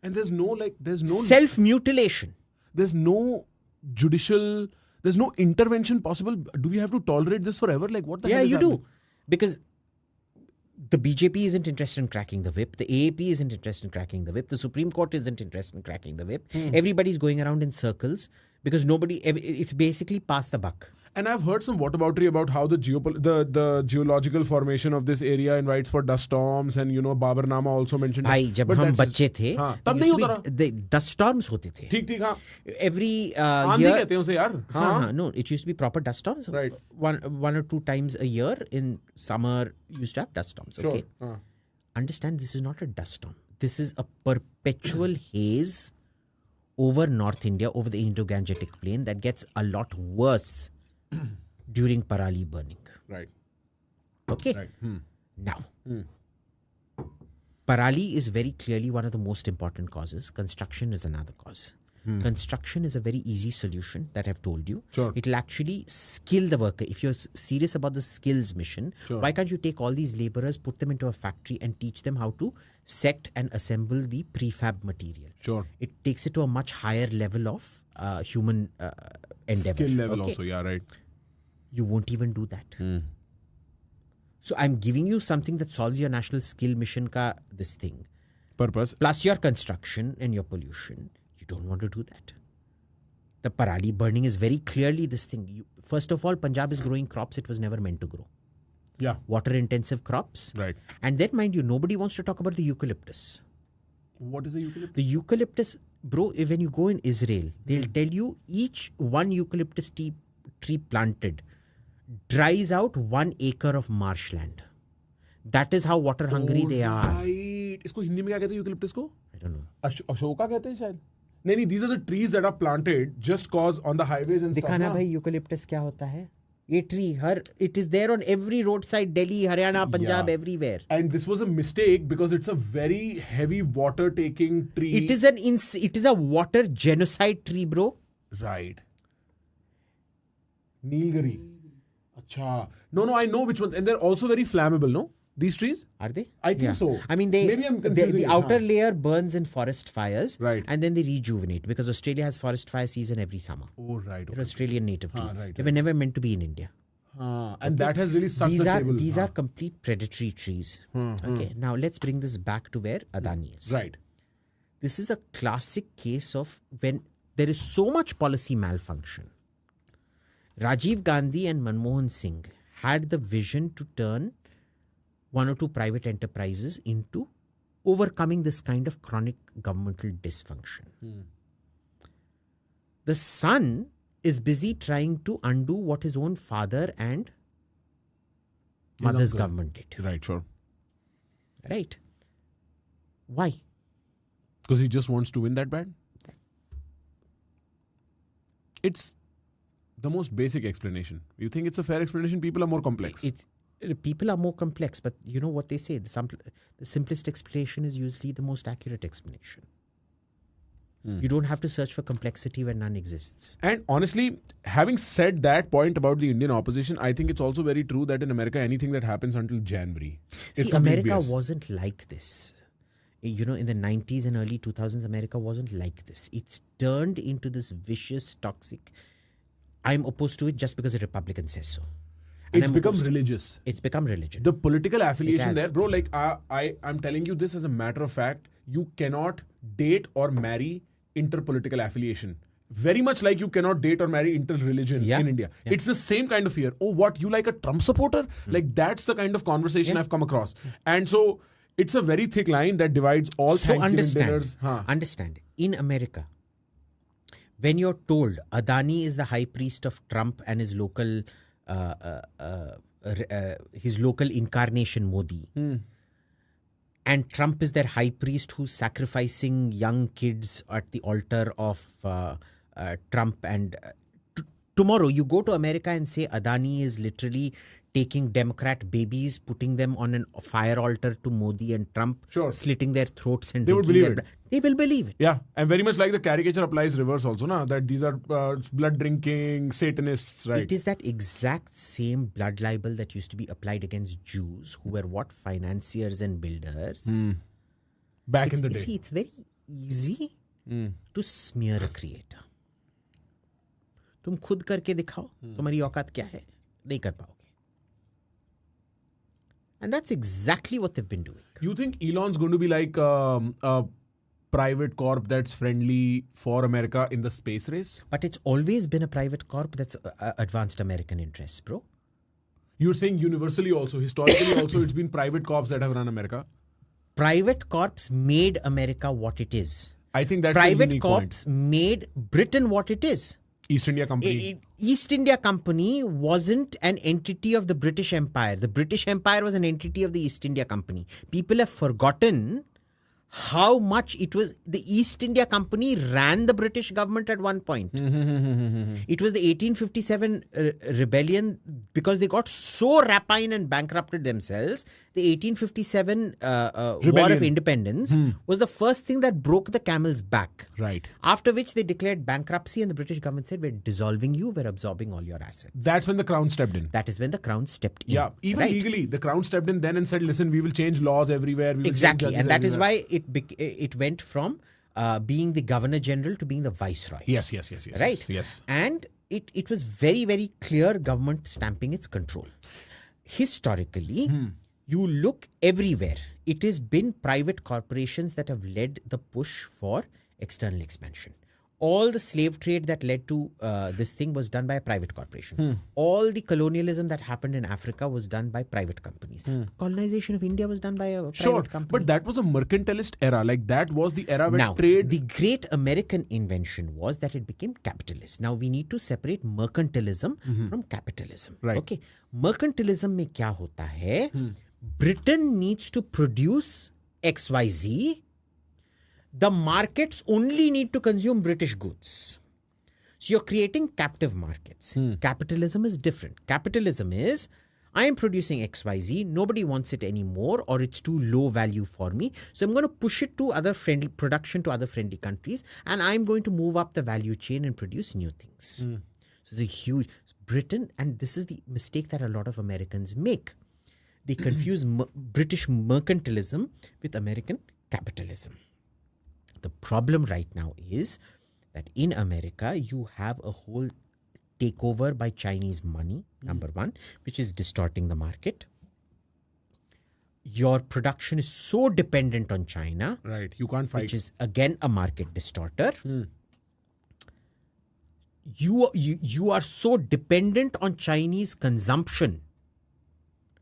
And there's no self-mutilation. There's no judicial... There's no intervention possible. Do we have to tolerate this forever? Like, what the hell is happening? Yeah, you do. Because the BJP isn't interested in cracking the whip. The AAP isn't interested in cracking the whip. The Supreme Court isn't interested in cracking the whip. Everybody's going around in circles because it's basically pass the buck. And I've heard some whataboutery about how the geological formation of this area invites for dust storms, and you know Babarnama also mentioned. भाई जब हम बच्चे थे, तब नहीं होता रहा. Dust storms होते थे. ठीक हाँ. Every year कहते हैं उसे यार. No, it used to be proper dust storms. Right. One or two times a year in summer used to have dust storms. Okay. Sure. Understand, this is not a dust storm. This is a perpetual haze over North India, over the Indo-Gangetic plain that gets a lot worse during Parali burning. Right. Okay. Right. Now, Parali is very clearly one of the most important causes. Construction is another cause. Construction is a very easy solution that I've told you. Sure. It will actually skill the worker. If you're serious about the skills mission, why can't you take all these laborers, put them into a factory and teach them how to set and assemble the prefab material? Sure. It takes it to a much higher level of human endeavor. Skill level also, yeah, right. You won't even do that. So I'm giving you something that solves your national skill mission ka this thing. Purpose. Plus your construction and your pollution. You don't want to do that. The Parali burning is very clearly this thing. First of all, Punjab is growing crops it was never meant to grow. Yeah. Water intensive crops. Right. And then mind you, nobody wants to talk about the eucalyptus. What is the eucalyptus? The eucalyptus, bro, when you go in Israel, they'll tell you each one eucalyptus tree planted dries out 1 acre of marshland. That is how water hungry they are. Right. इसको हिंदी में क्या कहते हैं eucalyptus को? I don't know. Ashoka कहते हैं शायद. नहीं, these are the trees that are planted just cause on the highways and stuff. दिखाना भाई eucalyptus क्या होता है? ये tree, it is there on every roadside, Delhi, Haryana, Punjab, everywhere. And this was a mistake because it's a very heavy water taking tree. It is a water genocide tree, bro. Right. Nilgiri. Acha. No, I know which ones. And they're also very flammable, no? These trees? Are they? I think so. I mean, Maybe I'm confusing the outer layer burns in forest fires. Right. And then they rejuvenate because Australia has forest fire season every summer. Oh, right. They're Australian native trees. Right, they were never meant to be in India. And that has really sucked the table. These are complete predatory trees. Okay. Now let's bring this back to where Adani is. Right. This is a classic case of when there is so much policy malfunction. Rajiv Gandhi and Manmohan Singh had the vision to turn one or two private enterprises into overcoming this kind of chronic governmental dysfunction. The son is busy trying to undo what his own father and mother's government did. Right, sure. Right. Why? Because he just wants to win that bad? It's the most basic explanation. You think it's a fair explanation? People are more complex. People are more complex, but you know what they say, the simplest explanation is usually the most accurate explanation. You don't have to search for complexity where none exists. And honestly, having said that point about the Indian opposition, I think it's also very true that in America, anything that happens until January is America BS. wasn't like this. in the 90s and early 2000s, America wasn't like this. It's turned into this vicious, toxic. I'm opposed to it just because the Republican says so. And It's become religious. It's become religion. The political affiliation there, bro, like I'm telling you this as a matter of fact, you cannot date or marry interpolitical affiliation. Very much like you cannot date or marry inter-religion in India. Yeah. It's the same kind of fear. Oh, what? You like a Trump supporter? Like that's the kind of conversation I've come across. And so it's a very thick line that divides all Thanksgiving dinners. Understand. In America, when you're told Adani is the high priest of Trump and his local incarnation Modi, and Trump is their high priest who's sacrificing young kids at the altar of Trump, and tomorrow you go to America and say Adani is literally taking Democrat babies, putting them on a fire altar to Modi and Trump, slitting their throats, and they would believe it. They will believe it. Yeah, and very much like the caricature applies reverse also, na? That these are blood drinking Satanists, right? It is that exact same blood libel that used to be applied against Jews, who were what? Financiers and builders. Back in the day. See, it's very easy to smear a creator. तुम खुद करके दिखाओ, तुम्हारी औकात क्या है? नहीं कर पाओगे. And that's exactly what they've been doing. You think Elon's going to be like a private corp that's friendly for America in the space race? But it's always been a private corp that's advanced American interests, bro. You're saying universally also, historically also, it's been private corps that have run America? Private corps made America what it is. I think that's private corps made Britain what it is. East India Company. East India Company wasn't an entity of the British Empire. The British Empire was an entity of the East India Company. People have forgotten how much it was. The East India Company ran the British government at one point. It was the 1857 rebellion, because they got so rapine and bankrupted themselves. The 1857 War of Independence was the first thing that broke the camel's back. Right. After which they declared bankruptcy, and the British government said, we're dissolving you, we're absorbing all your assets. That's when the Crown stepped in. That is when the Crown stepped in. Yeah, even legally, the Crown stepped in then and said, listen, we will change laws everywhere. We will exactly, and that is why it went from being the Governor General to being the Viceroy. Yes. Right? Yes. And it was very, very clear government stamping its control. Historically, you look everywhere. It has been private corporations that have led the push for external expansion. All the slave trade that led to this thing was done by a private corporation. All the colonialism that happened in Africa was done by private companies. Colonization of India was done by a private company. But that was a mercantilist era. Like that was the era when trade... The great American invention was that it became capitalist. Now we need to separate mercantilism from capitalism. Right. Okay. Mercantilism में क्या होता है? Britain needs to produce XYZ. The markets only need to consume British goods. So you're creating captive markets. Capitalism is different. Capitalism is, I am producing XYZ, nobody wants it anymore, or it's too low value for me. So I'm going to push it to other friendly production to other friendly countries, and I'm going to move up the value chain and produce new things. So it's a huge Britain, and this is the mistake that a lot of Americans make. They confuse British mercantilism with American capitalism. The problem right now is that in America, you have a whole takeover by Chinese money, number one, which is distorting the market. Your production is so dependent on China. Right, you can't fight. Which is, again, a market distorter. You are so dependent on Chinese consumption.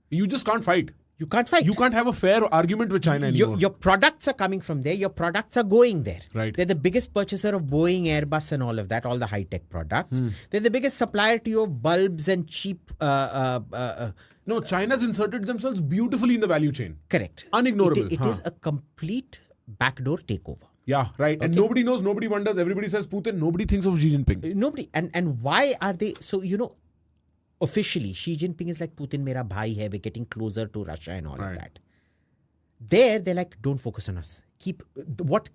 You just can't fight. You can't fight. You can't have a fair argument with China anymore. Your products are coming from there. Your products are going there. Right. They're the biggest purchaser of Boeing, Airbus and all of that, all the high-tech products. They're the biggest supplier to you of bulbs and cheap... No, China's inserted themselves beautifully in the value chain. Correct. Unignorable. It is a complete backdoor takeover. Yeah, right. Okay. And nobody knows, nobody wonders. Everybody says Putin. Nobody thinks of Xi Jinping. Nobody. And why are they... So, officially, Xi Jinping is like, Putin mera bhai hai, we're getting closer to Russia and all of that. There, they're like, don't focus on us. Keep what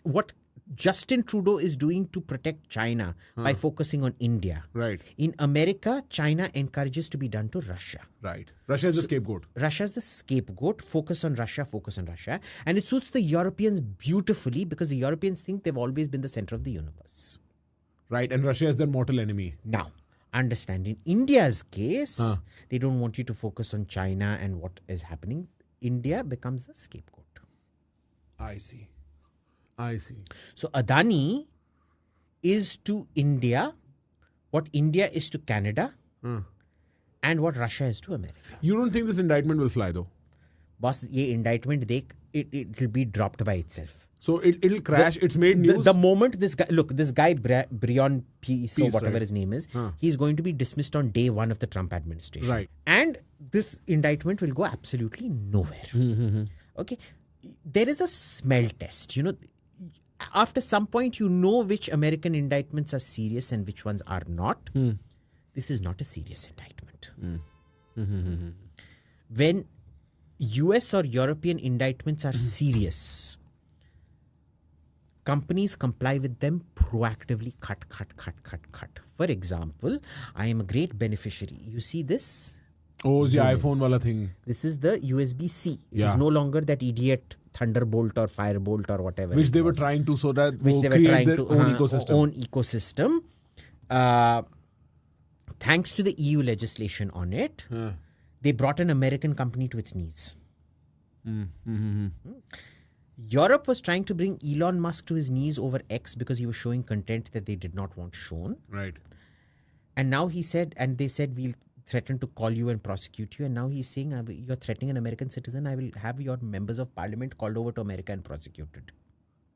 Justin Trudeau is doing to protect China by focusing on India. Right. In America, China encourages to be done to Russia. Right. Russia is the scapegoat. Russia's the scapegoat. Focus on Russia, focus on Russia. And it suits the Europeans beautifully because the Europeans think they've always been the center of the universe. Right. And Russia is their mortal enemy. Now, understand, in India's case, they don't want you to focus on China and what is happening. India becomes the scapegoat. I see. So Adani is to India what India is to Canada and what Russia is to America. You don't think this indictment will fly though? Boss, ye indictment, it will be dropped by itself. So it'll crash. It's made news. The moment this guy, Brion Peace or whatever his name is, he's going to be dismissed on day one of the Trump administration. Right. And this indictment will go absolutely nowhere. Okay. There is a smell test. After some point, which American indictments are serious and which ones are not. This is not a serious indictment. When US or European indictments are serious, companies comply with them proactively, cut. For example, I am a great beneficiary. You see this? Oh, the iPhone wala thing. This is the USB-C. It is no longer that idiot Thunderbolt or Firebolt or whatever. Which they were trying to, so that which they were create trying their to own ecosystem. Thanks to the EU legislation on it, they brought an American company to its knees. Europe was trying to bring Elon Musk to his knees over X because he was showing content that they did not want shown. Right. And now they said, we'll threaten to call you and prosecute you. And now he's saying, you're threatening an American citizen. I will have your members of parliament called over to America and prosecuted.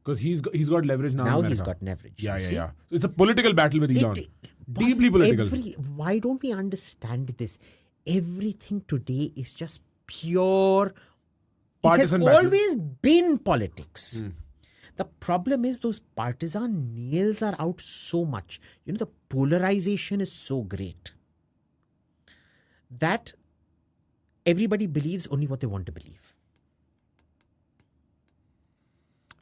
Because he's got leverage now. Now he's got leverage. Yeah. It's a political battle with Elon. Deeply political. Why don't we understand this? Everything today is just pure partisan. It has always been politics. The problem is those partisan nails are out so much. The polarization is so great that everybody believes only what they want to believe.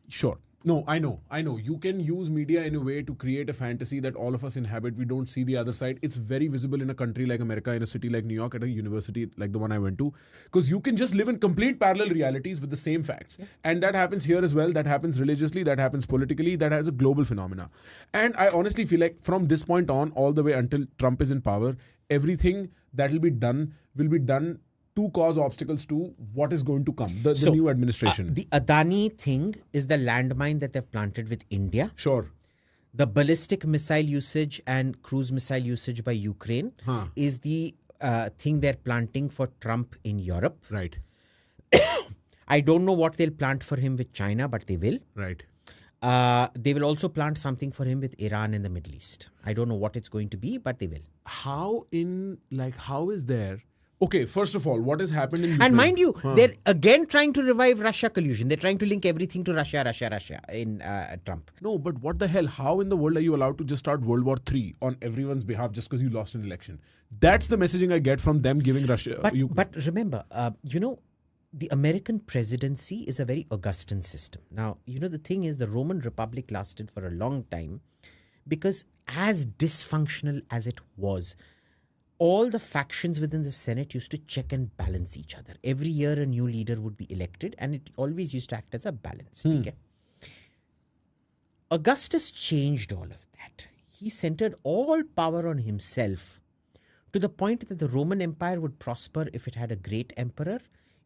Sure. No, I know. You can use media in a way to create a fantasy that all of us inhabit. We don't see the other side. It's very visible in a country like America, in a city like New York, at a university like the one I went to. Because you can just live in complete parallel realities with the same facts. And that happens here as well. That happens religiously. That happens politically. That has a global phenomena. And I honestly feel like from this point on, all the way until Trump is in power, everything that will be done to cause obstacles to what is going to come, the new administration. The Adani thing is the landmine that they've planted with India. Sure. The ballistic missile usage and cruise missile usage by Ukraine is the thing they're planting for Trump in Europe. Right. I don't know what they'll plant for him with China, but they will. Right. They will also plant something for him with Iran and the Middle East. I don't know what it's going to be, but they will. How is there... Okay, first of all, what has happened in Ukraine? And mind you, they're again trying to revive Russia collusion. They're trying to link everything to Russia in Trump. No, but what the hell? How in the world are you allowed to just start World War III on everyone's behalf just because you lost an election? That's the messaging I get from them giving Russia... But remember, the American presidency is a very Augustan system. Now, the thing is, the Roman Republic lasted for a long time because as dysfunctional as it was, all the factions within the Senate used to check and balance each other. Every year a new leader would be elected and it always used to act as a balance. Okay? Augustus changed all of that. He centered all power on himself to the point that the Roman Empire would prosper if it had a great emperor.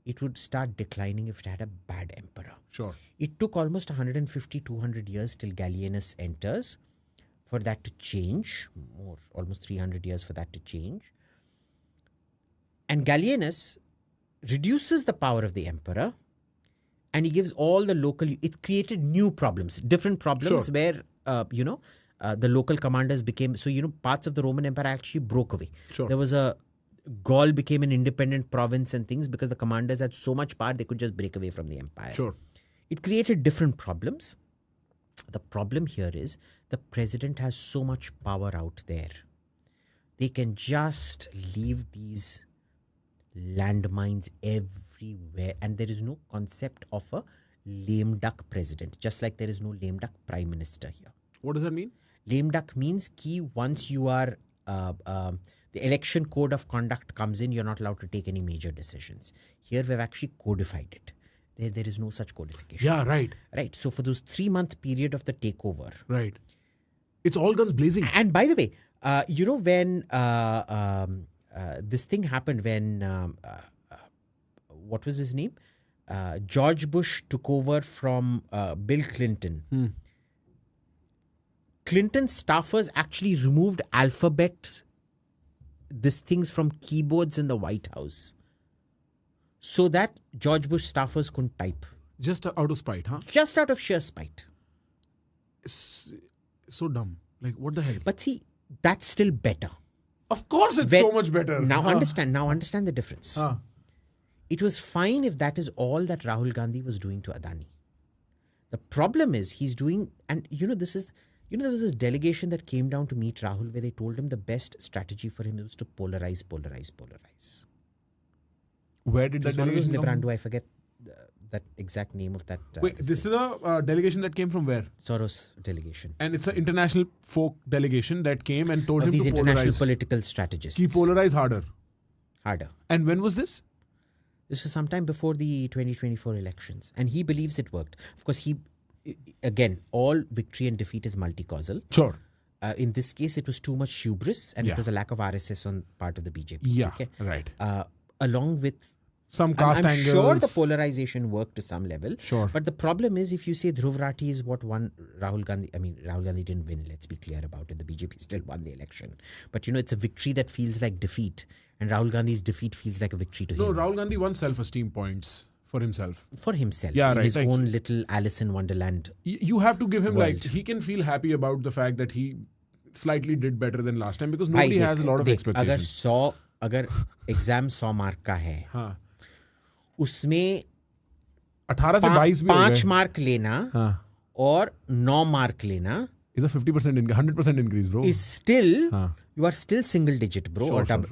It would start declining if it had a bad emperor. Sure. It took almost 150, 200 years till Gallienus enters for that to change, almost 300 years for that to change. And Gallienus reduces the power of the emperor and he gives all the local, it created new problems, different problems where, the local commanders became, parts of the Roman Empire actually broke away. Sure. There was Gaul became an independent province and things because the commanders had so much power they could just break away from the empire. Sure. It created different problems. The problem here is the president has so much power out there. They can just leave these landmines everywhere and there is no concept of a lame duck president, just like there is no lame duck prime minister here. What does that mean? Lame duck means ki once you are the election code of conduct comes in, you're not allowed to take any major decisions. Here we've actually codified it. There is no such codification. Yeah, right. Right. So for those 3-month period of the takeover. Right. It's all guns blazing. And by the way, when this thing happened, when what was his name? George Bush took over from Bill Clinton. Clinton staffers actually removed alphabets, these things from keyboards in the White House, so that George Bush staffers couldn't type. Just out of spite, huh? Just out of sheer spite. It's so dumb. Like, what the hell? But see, that's still better. Of course it's so much better. Now understand the difference. It was fine if that is all that Rahul Gandhi was doing to Adani. The problem is he's doing, and there was this delegation that came down to meet Rahul where they told him the best strategy for him was to polarize. Where did that delegation come from? I forget that exact name of that. Wait, this is a delegation that came from where? Soros delegation. And it's an international folk delegation that came and told him these to polarize. international political strategists. He polarize harder. Harder. And when was this? This was sometime before the 2024 elections. And he believes it worked. Of course, again, all victory and defeat is multi-causal. Sure. In this case, it was too much hubris and it was a lack of RSS on part of the BJP. Yeah, okay? right. Along with some caste angles. I'm sure the polarization worked to some level. Sure. But the problem is, if you say Dhruv Rathi is what won Rahul Gandhi, Rahul Gandhi didn't win, let's be clear about it. The BJP still won the election. But it's a victory that feels like defeat. And Rahul Gandhi's defeat feels like a victory to him. No, Rahul Gandhi won self-esteem points for himself. Yeah, right. His own little Alice in Wonderland. You have to give him world. He can feel happy about the fact that he slightly did better than last time because nobody has a lot of expectations. अगर exam 100 mark का है, उसमें 18 से 22 भी 5 mark लेना और 9 mark लेना is a 50%, 100% increase, bro. Is still, you are still single digit, bro. Sure.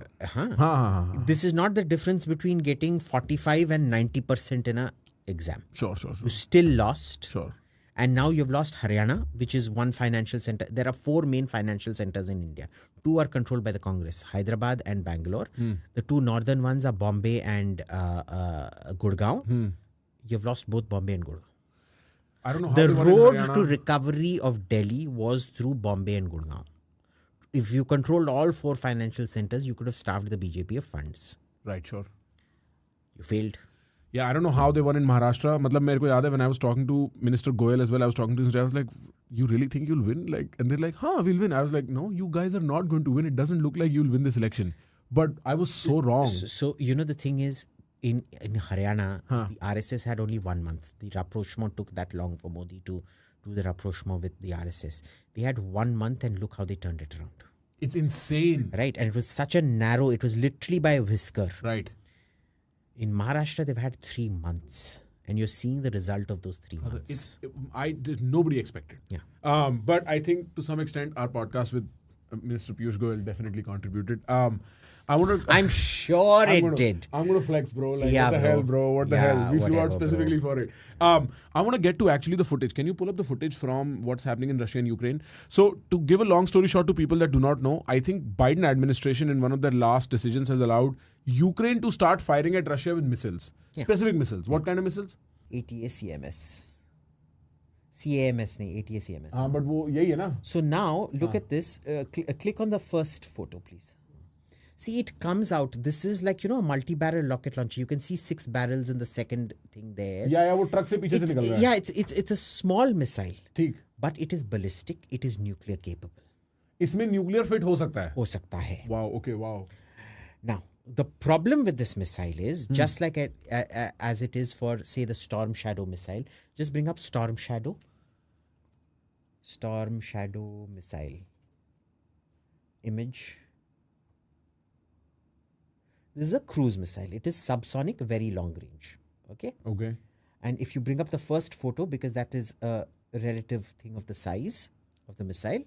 This is not the difference between getting 45 and 90% in a exam. Sure. You still lost. Sure. And now you've lost Haryana, which is one financial center. There are 4 main financial centers in India. 2 are controlled by the Congress, Hyderabad and Bangalore. The 2 northern ones are Bombay and Gurgaon. You've lost both Bombay and Gurgaon. I don't know how the road to recovery of Delhi was through Bombay and Gurgaon. If you controlled all 4 financial centers, you could have starved the BJP of funds. Right, sure. You failed. Yeah, I don't know how they won in Maharashtra. मेरे को याद है when I was talking to Minister Goyal as well, I was talking to him, I was like, you really think you'll win? And they're like, we'll win. I was like, no, you guys are not going to win. It doesn't look like you'll win this election. But I was so wrong. So the thing is, in Haryana, the RSS had only 1 month. The rapprochement took that long for Modi to do the rapprochement with the RSS. They had 1 month and look how they turned it around. It's insane. Right. And it was such a narrow, it was literally by a whisker. Right. In Maharashtra, they've had 3 months. And you're seeing the result of those 3 months. Nobody expected. Yeah. But I think to some extent, our podcast with Minister Piyush Goyal definitely contributed. I'm sure it did. I'm going to flex, bro. What the bro. hell, bro? What the hell? We flew out specifically bro. for it. I want to get to actually the footage. Can you pull up the footage from what's happening in Russia and Ukraine? So to give a long story short to people that do not know, I think Biden administration in one of their last decisions has allowed Ukraine to start firing at Russia with missiles. Yeah. Specific missiles. What kind of missiles? ATACMS. CAMS nahi, ATACMS. But wo yahi hai na? So now, look at this. Click on the first photo, please. See, it comes out. This is like, a multi-barrel rocket launcher. You can see 6 barrels in the second thing there. Yeah, wo truck se piche se nikal raha hai. Yeah, it's a small missile. ठीक. But it is ballistic. It is nuclear capable. इसमें nuclear fit हो सकता है? हो सकता है. Wow, okay, wow. Now, the problem with this missile is, just like as it is for, say, the Storm Shadow missile, just bring up Storm Shadow. Storm Shadow missile. Image. This is a cruise missile. It is subsonic, very long range. Okay? Okay. And if you bring up the first photo, because that is a relative thing of the size of the missile,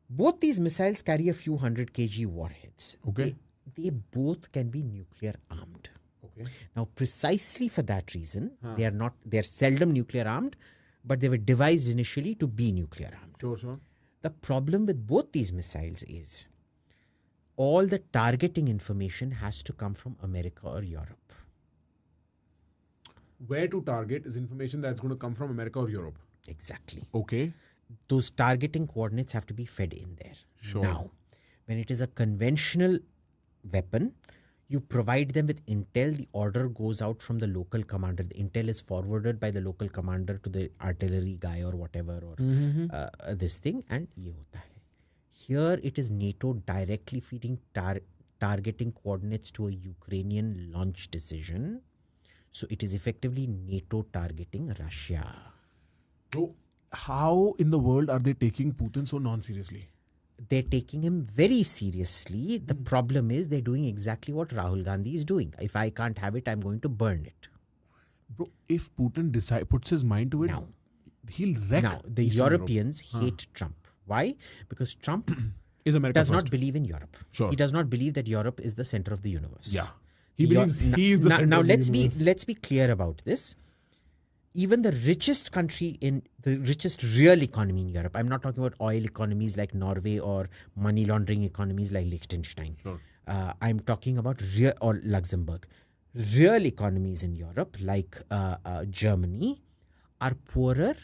both these missiles carry a few 100 kg warheads. Okay. They both can be nuclear armed. Okay. Now, precisely for that reason, they're seldom nuclear armed, but they were devised initially to be nuclear armed. Sure. The problem with both these missiles is all the targeting information has to come from America or Europe. Where to target is information that's going to come from America or Europe. Exactly. Okay. Those targeting coordinates have to be fed in there. Sure. Now, when it is a conventional weapon, you provide them with intel, the order goes out from the local commander. The intel is forwarded by the local commander to the artillery guy or whatever, or this thing, and ye hota hai. Here it is NATO directly feeding targeting coordinates to a Ukrainian launch decision. So it is effectively NATO targeting Russia. Bro, how in the world are they taking Putin so non-seriously? They're taking him very seriously. The problem is they're doing exactly what Rahul Gandhi is doing. If I can't have it, I'm going to burn it. Bro, if Putin puts his mind to it, he'll wreck. Now, the Eastern Europeans hate Trump. Why? Because Trump is America does first. not believe in Europe. Sure. He does not believe that Europe is the center of the universe. Yeah. He believes he is the center of the universe. Let's be clear about this. Even the richest country in the richest real economy in Europe, I'm not talking about oil economies like Norway or money laundering economies like Liechtenstein. Sure. I'm talking about real, or Luxembourg. Real economies in Europe like Germany are poorer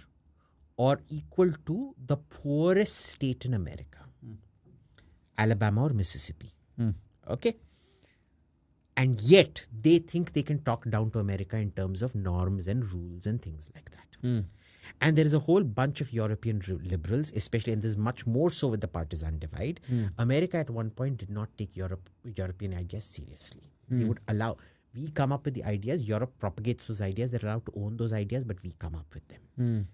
or equal to the poorest state in America. Alabama or Mississippi. Okay? And yet, they think they can talk down to America in terms of norms and rules and things like that. And there is a whole bunch of European liberals, especially, and this is much more so with the partisan divide. America at one point did not take European ideas seriously. They would allow, we come up with the ideas, Europe propagates those ideas, they're allowed to own those ideas, but we come up with them.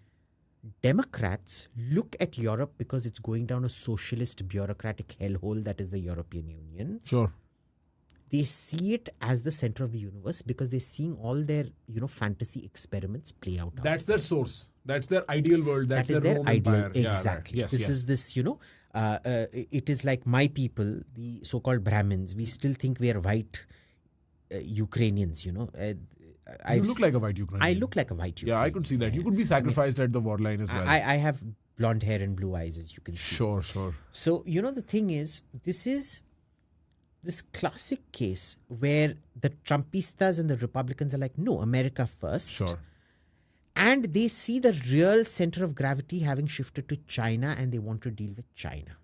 Democrats look at Europe because it's going down a socialist bureaucratic hellhole that is the European Union. Sure. They see it as the center of the universe because they're seeing all their, fantasy experiments play out. That's their source. That's their ideal world. That's that is their their Roman ideal. Empire. Exactly. Yeah, right. This is this, it is like my people, the so-called Brahmins. We still think we are white Ukrainians, You look like a white Ukrainian. I look like a white Ukrainian. Yeah, I could see that. You could be sacrificed at the war line as well. I have blonde hair and blue eyes, as you can see. Sure. So, the thing is, this is this classic case where the Trumpistas and the Republicans are like, no, America first. Sure. And they see the real center of gravity having shifted to China and they want to deal with China.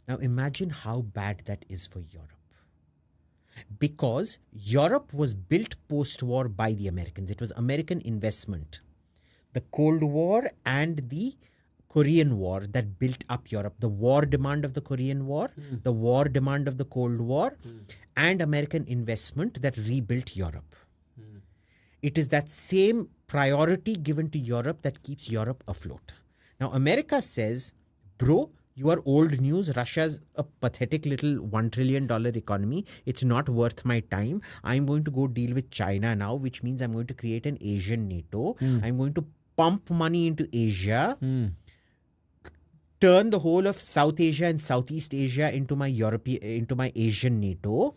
Now imagine how bad that is for Europe. Because Europe was built post-war by the Americans. It was American investment. The Cold War and the Korean War that built up Europe. The war demand of the Korean War, the war demand of the Cold War, and American investment that rebuilt Europe. It is that same priority given to Europe that keeps Europe afloat. Now, America says, bro, you are old news. Russia's a pathetic little $1 trillion economy. It's not worth my time. I'm going to go deal with China now, which means I'm going to create an Asian NATO. I'm going to pump money into Asia. Turn the whole of South Asia and Southeast Asia into my Asian NATO.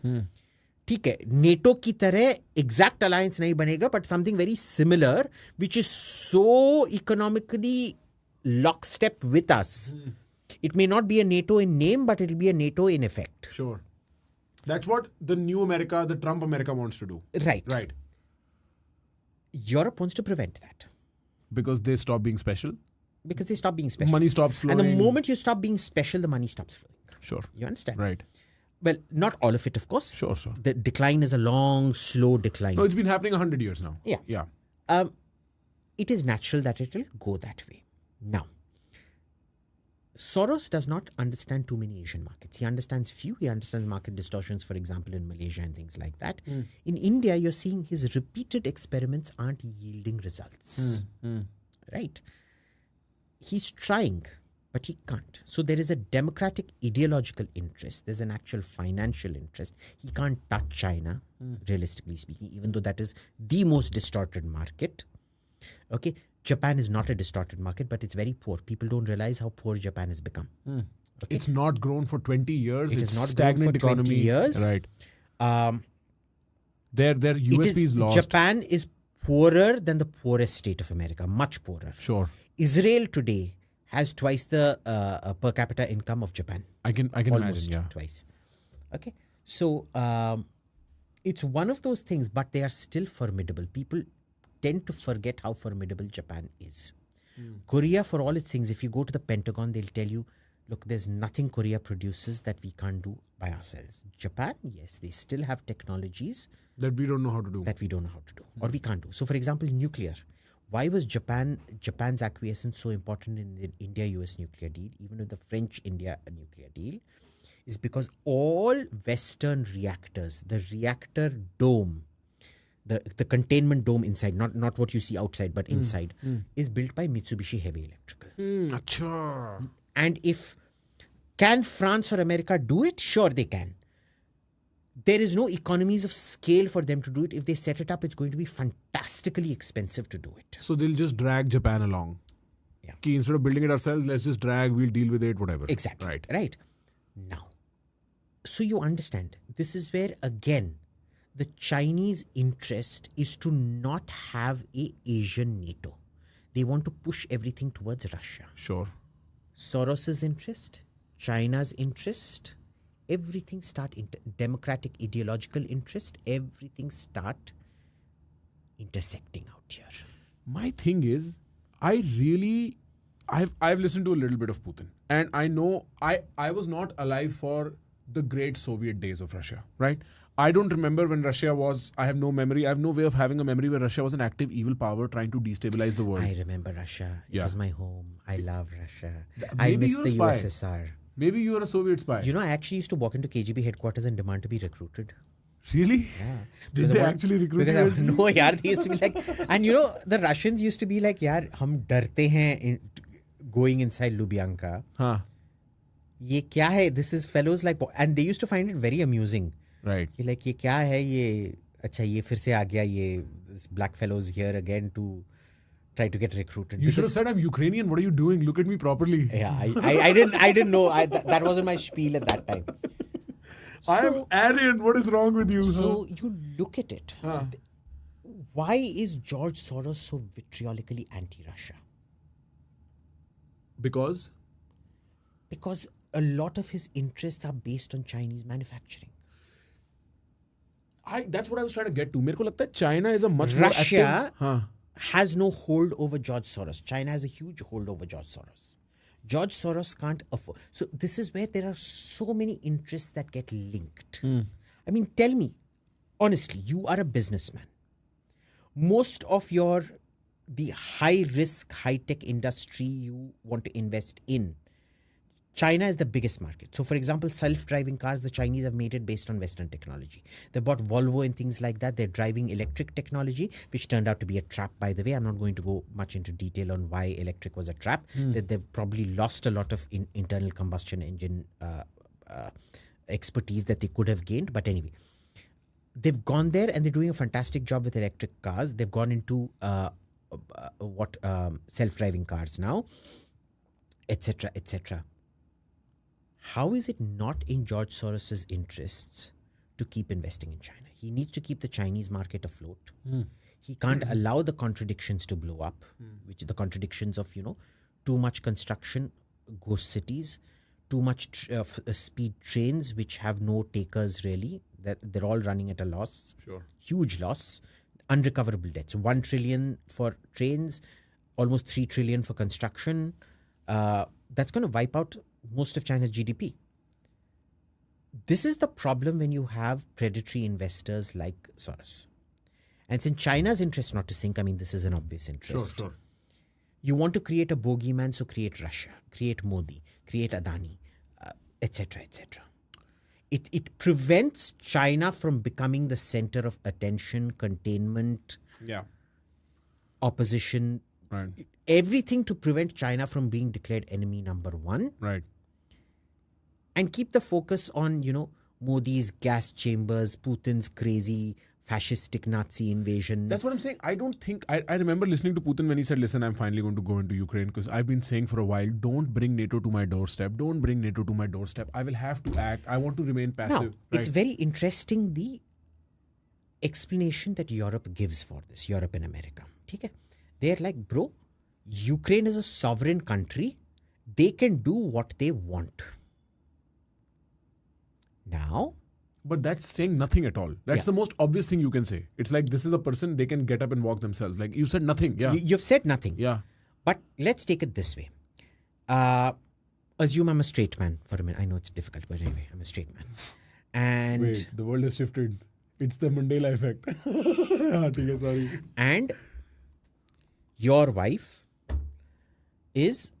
ठीक है, NATO की तरह exact alliance नहीं बनेगा, but something very similar, which is so economically lockstep with us. It may not be a NATO in name, but it will be a NATO in effect. Sure. That's what the new America, the Trump America wants to do. Right. Europe wants to prevent that. Because they stop being special? Because they stop being special. Money stops flowing. And the moment you stop being special, the money stops flowing. Sure. You understand? Right. Well, not all of it, of course. Sure. The decline is a long, slow decline. No, it's been happening 100 years now. Yeah. It is natural that it will go that way. Now, Soros does not understand too many Asian markets. He understands few. He understands market distortions, for example, in Malaysia and things like that. In India, you're seeing his repeated experiments aren't yielding results. Right? He's trying, but he can't. So there is a democratic ideological interest. There's an actual financial interest. He can't touch China, realistically speaking, even though that is the most distorted market. Okay, Japan is not a distorted market, but it's very poor. People don't realize how poor Japan has become. Okay? It's not grown for 20 years. It it's has not stagnant grown for 20 economy. years. Right. Their USP is lost. Japan is poorer than the poorest state of America, much poorer. Sure. Israel today has twice the per capita income of Japan. I can Almost imagine, yeah. twice. Okay. So it's one of those things, but they are still formidable. People tend to forget how formidable Japan is. Korea, for all its things, if you go to the Pentagon, they'll tell you, look, there's nothing Korea produces that we can't do by ourselves. Japan, yes, they still have technologies That we don't know how to do. or we can't do. So, for example, nuclear. Why was Japan's acquiescence so important in the India-US nuclear deal, even with the French-India nuclear deal? Is because all Western reactors, the reactor dome, the containment dome inside, not what you see outside, but inside, is built by Mitsubishi Heavy Electrical. Acha. And can France or America do it? Sure, they can. There is no economies of scale for them to do it. If they set it up, it's going to be fantastically expensive to do it. So they'll just drag Japan along. Yeah. Ki instead of building it ourselves, let's just drag, we'll deal with it, whatever. Exactly. Right. Now, so you understand, this is where, again, the Chinese interest is to not have a Asian NATO. They want to push everything towards Russia. Sure. Soros's interest, China's interest, everything democratic ideological interest, everything start intersecting out here. My thing is, I've listened to a little bit of Putin, and I know I was not alive for the great Soviet days of Russia, right? I don't remember when Russia was, I have no memory, I have no way of having a memory where Russia was an active evil power trying to destabilize the world. I remember Russia. It was my home. I love Russia. Maybe I miss you're a the spy. USSR. Maybe you were a Soviet spy. You know, I actually used to walk into KGB headquarters and demand to be recruited. Really? Yeah. Did they actually recruit you? No, yaar, they used to be like, and you know, the Russians used to be like, yaar, hum darte hain going inside Lubyanka. Huh. Ye kya hai? This is fellows like, and they used to find it very amusing. Right. Ki like, ye kya hai? Ye, acha, ye fir se aa gaya, ye this black fellows here again to try to get recruited. You should have said, I'm Ukrainian. What are you doing? Look at me properly. Yeah, I didn't know. That wasn't my spiel at that time. I'm Aryan. What is wrong with you? So you look at it. Why is George Soros so vitriolically anti-Russia? Because a lot of his interests are based on Chinese manufacturing. That's what I was trying to get to. मेरे को लगता है China is a much Russia more active. has no hold over George Soros. China has a huge hold over George Soros. George Soros can't afford. So this is where there are so many interests that get linked. I mean, tell me, honestly, you are a businessman. Most of the high risk, high tech industry you want to invest in, China is the biggest market. So, for example, self-driving cars, the Chinese have made it based on Western technology. They bought Volvo and things like that. They're driving electric technology, which turned out to be a trap, by the way. I'm not going to go much into detail on why electric was a trap. They've probably lost a lot of internal combustion engine expertise that they could have gained. But anyway, they've gone there and they're doing a fantastic job with electric cars. They've gone into self-driving cars now, etc., etc. How is it not in George Soros's interests to keep investing in China? He needs to keep the Chinese market afloat. He can't allow the contradictions to blow up, which are the contradictions of, too much construction, ghost cities, too much speed trains, which have no takers really. They're all running at a loss, huge loss, unrecoverable debts. 1 trillion for trains, almost 3 trillion for construction. That's going to wipe out most of China's GDP. This is the problem when you have predatory investors like Soros. And it's in China's interest not to sink. I mean, this is an obvious interest. Sure. You want to create a bogeyman, so create Russia, create Modi, create Adani, etc., etc. It prevents China from becoming the center of attention, containment, opposition, right. Everything to prevent China from being declared enemy number one. Right. And keep the focus on, Modi's gas chambers, Putin's crazy fascistic Nazi invasion. That's what I'm saying. I don't think... I remember listening to Putin when he said, listen, I'm finally going to go into Ukraine, because I've been saying for a while, don't bring NATO to my doorstep. Don't bring NATO to my doorstep. I will have to act. I want to remain passive. Now, it's very interesting, the explanation that Europe gives for this, Europe and America. Okay? They're like, bro, Ukraine is a sovereign country. They can do what they want. Now, but that's saying nothing at all. That's the most obvious thing you can say. It's like, this is a person, they can get up and walk themselves. Like, you said nothing. Yeah. You've said nothing. Yeah. But let's take it this way. Assume I'm a straight man for a minute. I know it's difficult, but anyway, I'm a straight man. And wait, the world has shifted. It's the Mandela effect. Okay, sorry. And your wife is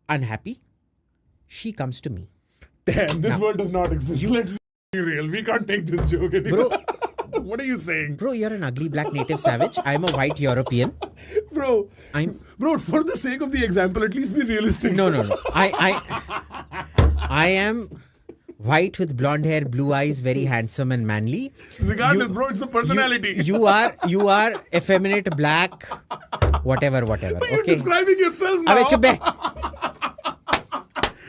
unhappy. She comes to me. Damn, this world does not exist. Let's be real. We can't take this joke anymore. Bro, what are you saying? Bro, you're an ugly black native savage. I'm a white European. Bro, for the sake of the example, at least be realistic. No. I am white with blonde hair, blue eyes, very handsome and manly. Regardless, bro, it's a personality. You are effeminate, black, whatever. But you're describing yourself now. Abhi, chup hai.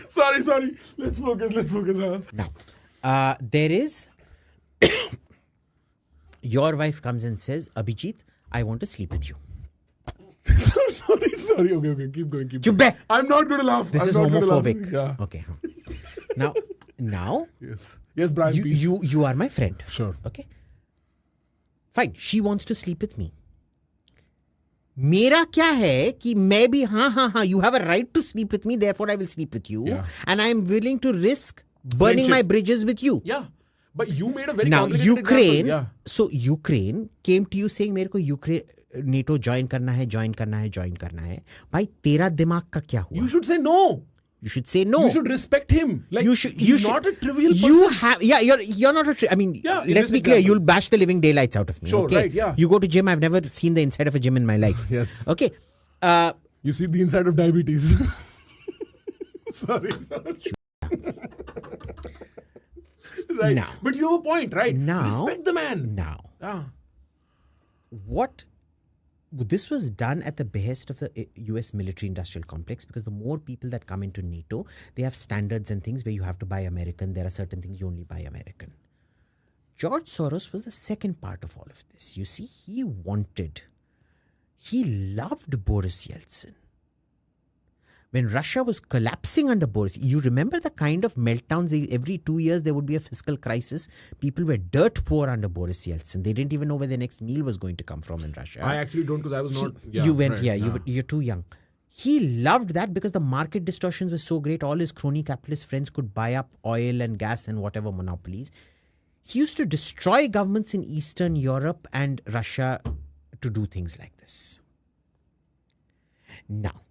Sorry. Let's focus. Now, there is... Your wife comes and says, Abhijit, I want to sleep with you. Sorry. Okay. Keep going. Chup hai. I'm not going to laugh. This is homophobic. Yeah. Okay. Now, yes, Brian. You are my friend. Sure. Okay. Fine. She wants to sleep with me. मेरा क्या है कि मैं भी हाँ, you have a right to sleep with me, therefore I will sleep with you. Yeah. And I am willing to risk burning my bridges with you. Yeah. But you made a very now complicated Ukraine, example. Yeah. So Ukraine came to you saying मेरे को Ukraine NATO join करना है. भाई तेरा दिमाग का क्या हुआ? You should say no. You should say no. You should respect him. Like, he's not a trivial person. You're not a I mean, let's be clear. You'll bash the living daylights out of me. Sure, okay? right, yeah. You go to gym. I've never seen the inside of a gym in my life. Yes. Okay. You see the inside of diabetes. Sorry. Right. Now. But you have a point, right? Now. Respect the man. Now. This was done at the behest of the US military-industrial complex, because the more people that come into NATO, they have standards and things where you have to buy American. There are certain things you only buy American. George Soros was the second part of all of this. You see, he loved Boris Yeltsin. When Russia was collapsing under Boris, you remember the kind of meltdowns. Every 2 years there would be a fiscal crisis. People were dirt poor under Boris Yeltsin. They didn't even know where the next meal was going to come from in Russia. I actually don't, because I was not... You're too young. He loved that because the market distortions were so great. All his crony capitalist friends could buy up oil and gas and whatever monopolies. He used to destroy governments in Eastern Europe and Russia to do things like this. Now,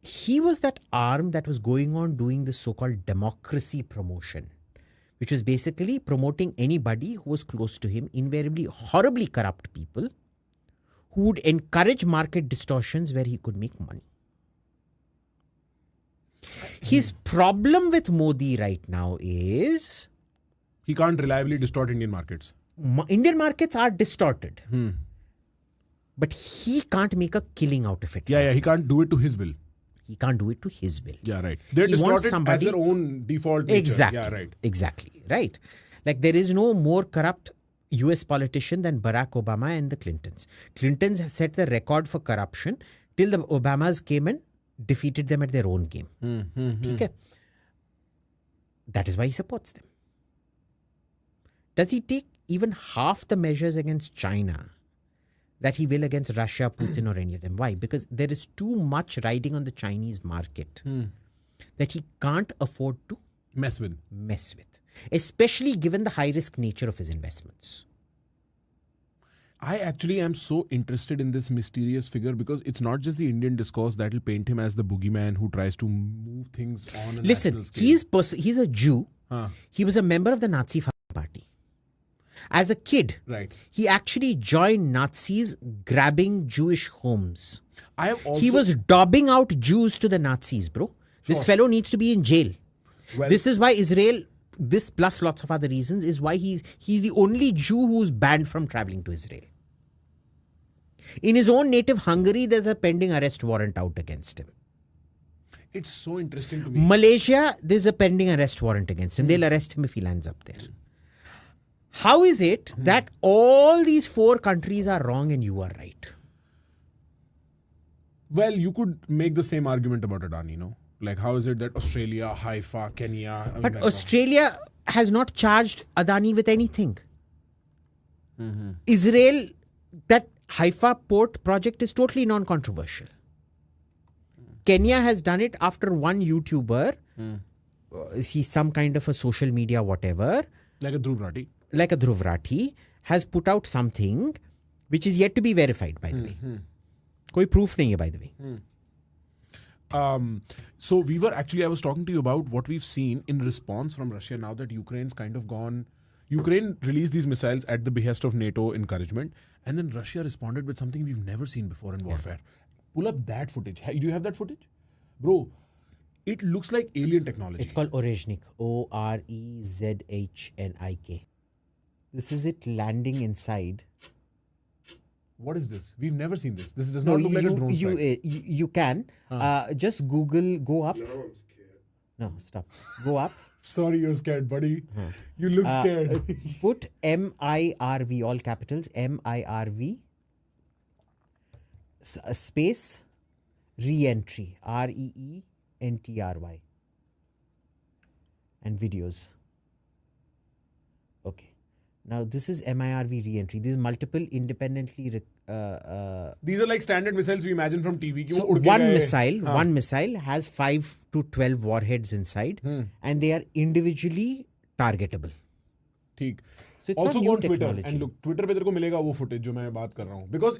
he was that arm that was going on doing this so-called democracy promotion, which was basically promoting anybody who was close to him, invariably horribly corrupt people, who would encourage market distortions where he could make money. His problem with Modi right now is... He can't reliably distort Indian markets. Indian markets are distorted. But he can't make a killing out of it. Yeah, he can't do it to his will. He can't do it to his will. Yeah, right. They're distorted as their own default nature. Exactly. Yeah, right. Exactly. Right. Like, there is no more corrupt US politician than Barack Obama and the Clintons. Clintons have set the record for corruption till the Obamas came and defeated them at their own game. Okay. That is why he supports them. Does he take even half the measures against China that he will against Russia, Putin or any of them? Why? Because there is too much riding on the Chinese market that he can't afford to mess with. Especially given the high-risk nature of his investments. I actually am so interested in this mysterious figure because it's not just the Indian discourse that will paint him as the boogeyman who tries to move things on a national scale. He's a Jew. He was a member of the Nazi party. As a kid, he actually joined Nazis grabbing Jewish homes. He was dobbing out Jews to the Nazis, bro. Sure. This fellow needs to be in jail. Well, this is why Israel, this plus lots of other reasons, is why he's the only Jew who's banned from traveling to Israel. In his own native Hungary, there's a pending arrest warrant out against him. It's so interesting to me. Malaysia, there's a pending arrest warrant against him. They'll arrest him if he lands up there. How is it that all these 4 countries are wrong and you are right? Well, you could make the same argument about Adani, no? Like, how is it that Australia, Haifa, Kenya... But Australia has not charged Adani with anything. Israel, that Haifa port project is totally non-controversial. Kenya has done it after one YouTuber, he's some kind of a social media whatever. Like a Dhruv Rathi, has put out something which is yet to be verified, by the way. Koi proof nahi hai, by the way. So we were actually, I was talking to you about what we've seen in response from Russia now that Ukraine's kind of gone. Ukraine released these missiles at the behest of NATO encouragement, and then Russia responded with something we've never seen before in warfare. Pull up that footage. Do you have that footage? Bro, it looks like alien technology. It's called Orezhnik. Orezhnik. This is it landing inside. What is this? We've never seen this. This does not look like a drone strike. You can. Just Google, go up. Now I'm scared. No, stop. Go up. Sorry, you're scared, buddy. You look scared. Put MIRV, all capitals, MIRV, space, re-entry, REENTRY, and videos. Okay. Now, this is MIRV re-entry. These multiple independently... These are like standard missiles we imagine from TV. So one missile has 5 to 12 warheads inside, and they are individually targetable. ठीक. So it's Also not go new on Twitter technology. and look. Twitter पे तेरे को मिलेगा वो footage जो मैं बात कर रहा हूँ. Because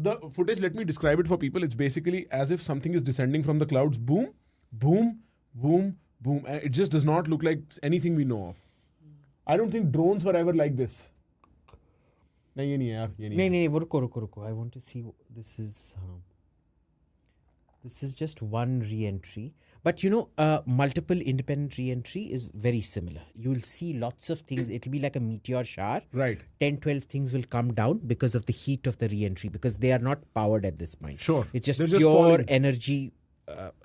the footage, let me describe it for people. It's basically as if something is descending from the clouds. Boom, boom, boom, boom. And it just does not look like anything we know of. I don't think drones were ever like this. नहीं ये नहीं है यार, ये नहीं. नहीं वो रुको. I want to see. This is just one re-entry. But multiple independent re-entry is very similar. You'll see lots of things. It'll be like a meteor shower. Right. 10, 12 things will come down because of the heat of the re-entry, because they are not powered at this point. Sure. It's just They're pure falling. energy,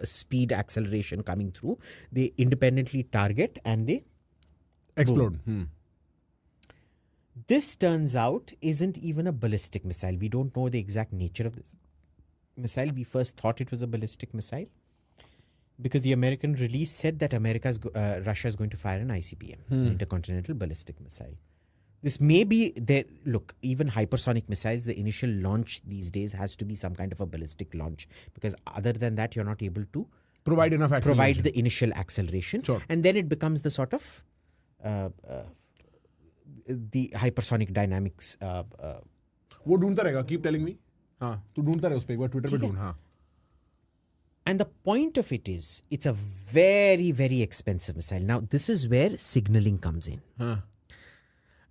speed, acceleration coming through. They independently target and they Explode. This turns out isn't even a ballistic missile. We don't know the exact nature of this missile. We first thought it was a ballistic missile because the American release said that Russia is going to fire an ICBM, an intercontinental ballistic missile. This may be there. Look, even hypersonic missiles, the initial launch these days has to be some kind of a ballistic launch, because other than that, you're not able to Provide enough acceleration. provide the initial acceleration. Sure. And then it becomes the sort of the hypersonic dynamics. वो ढूंढता रहेगा. Keep telling me. हाँ, तू ढूंढता रहे उस पे एक बार Twitter पे ढूंढ. हाँ. And the point of it is, it's a very, very expensive missile. Now, this is where signaling comes in.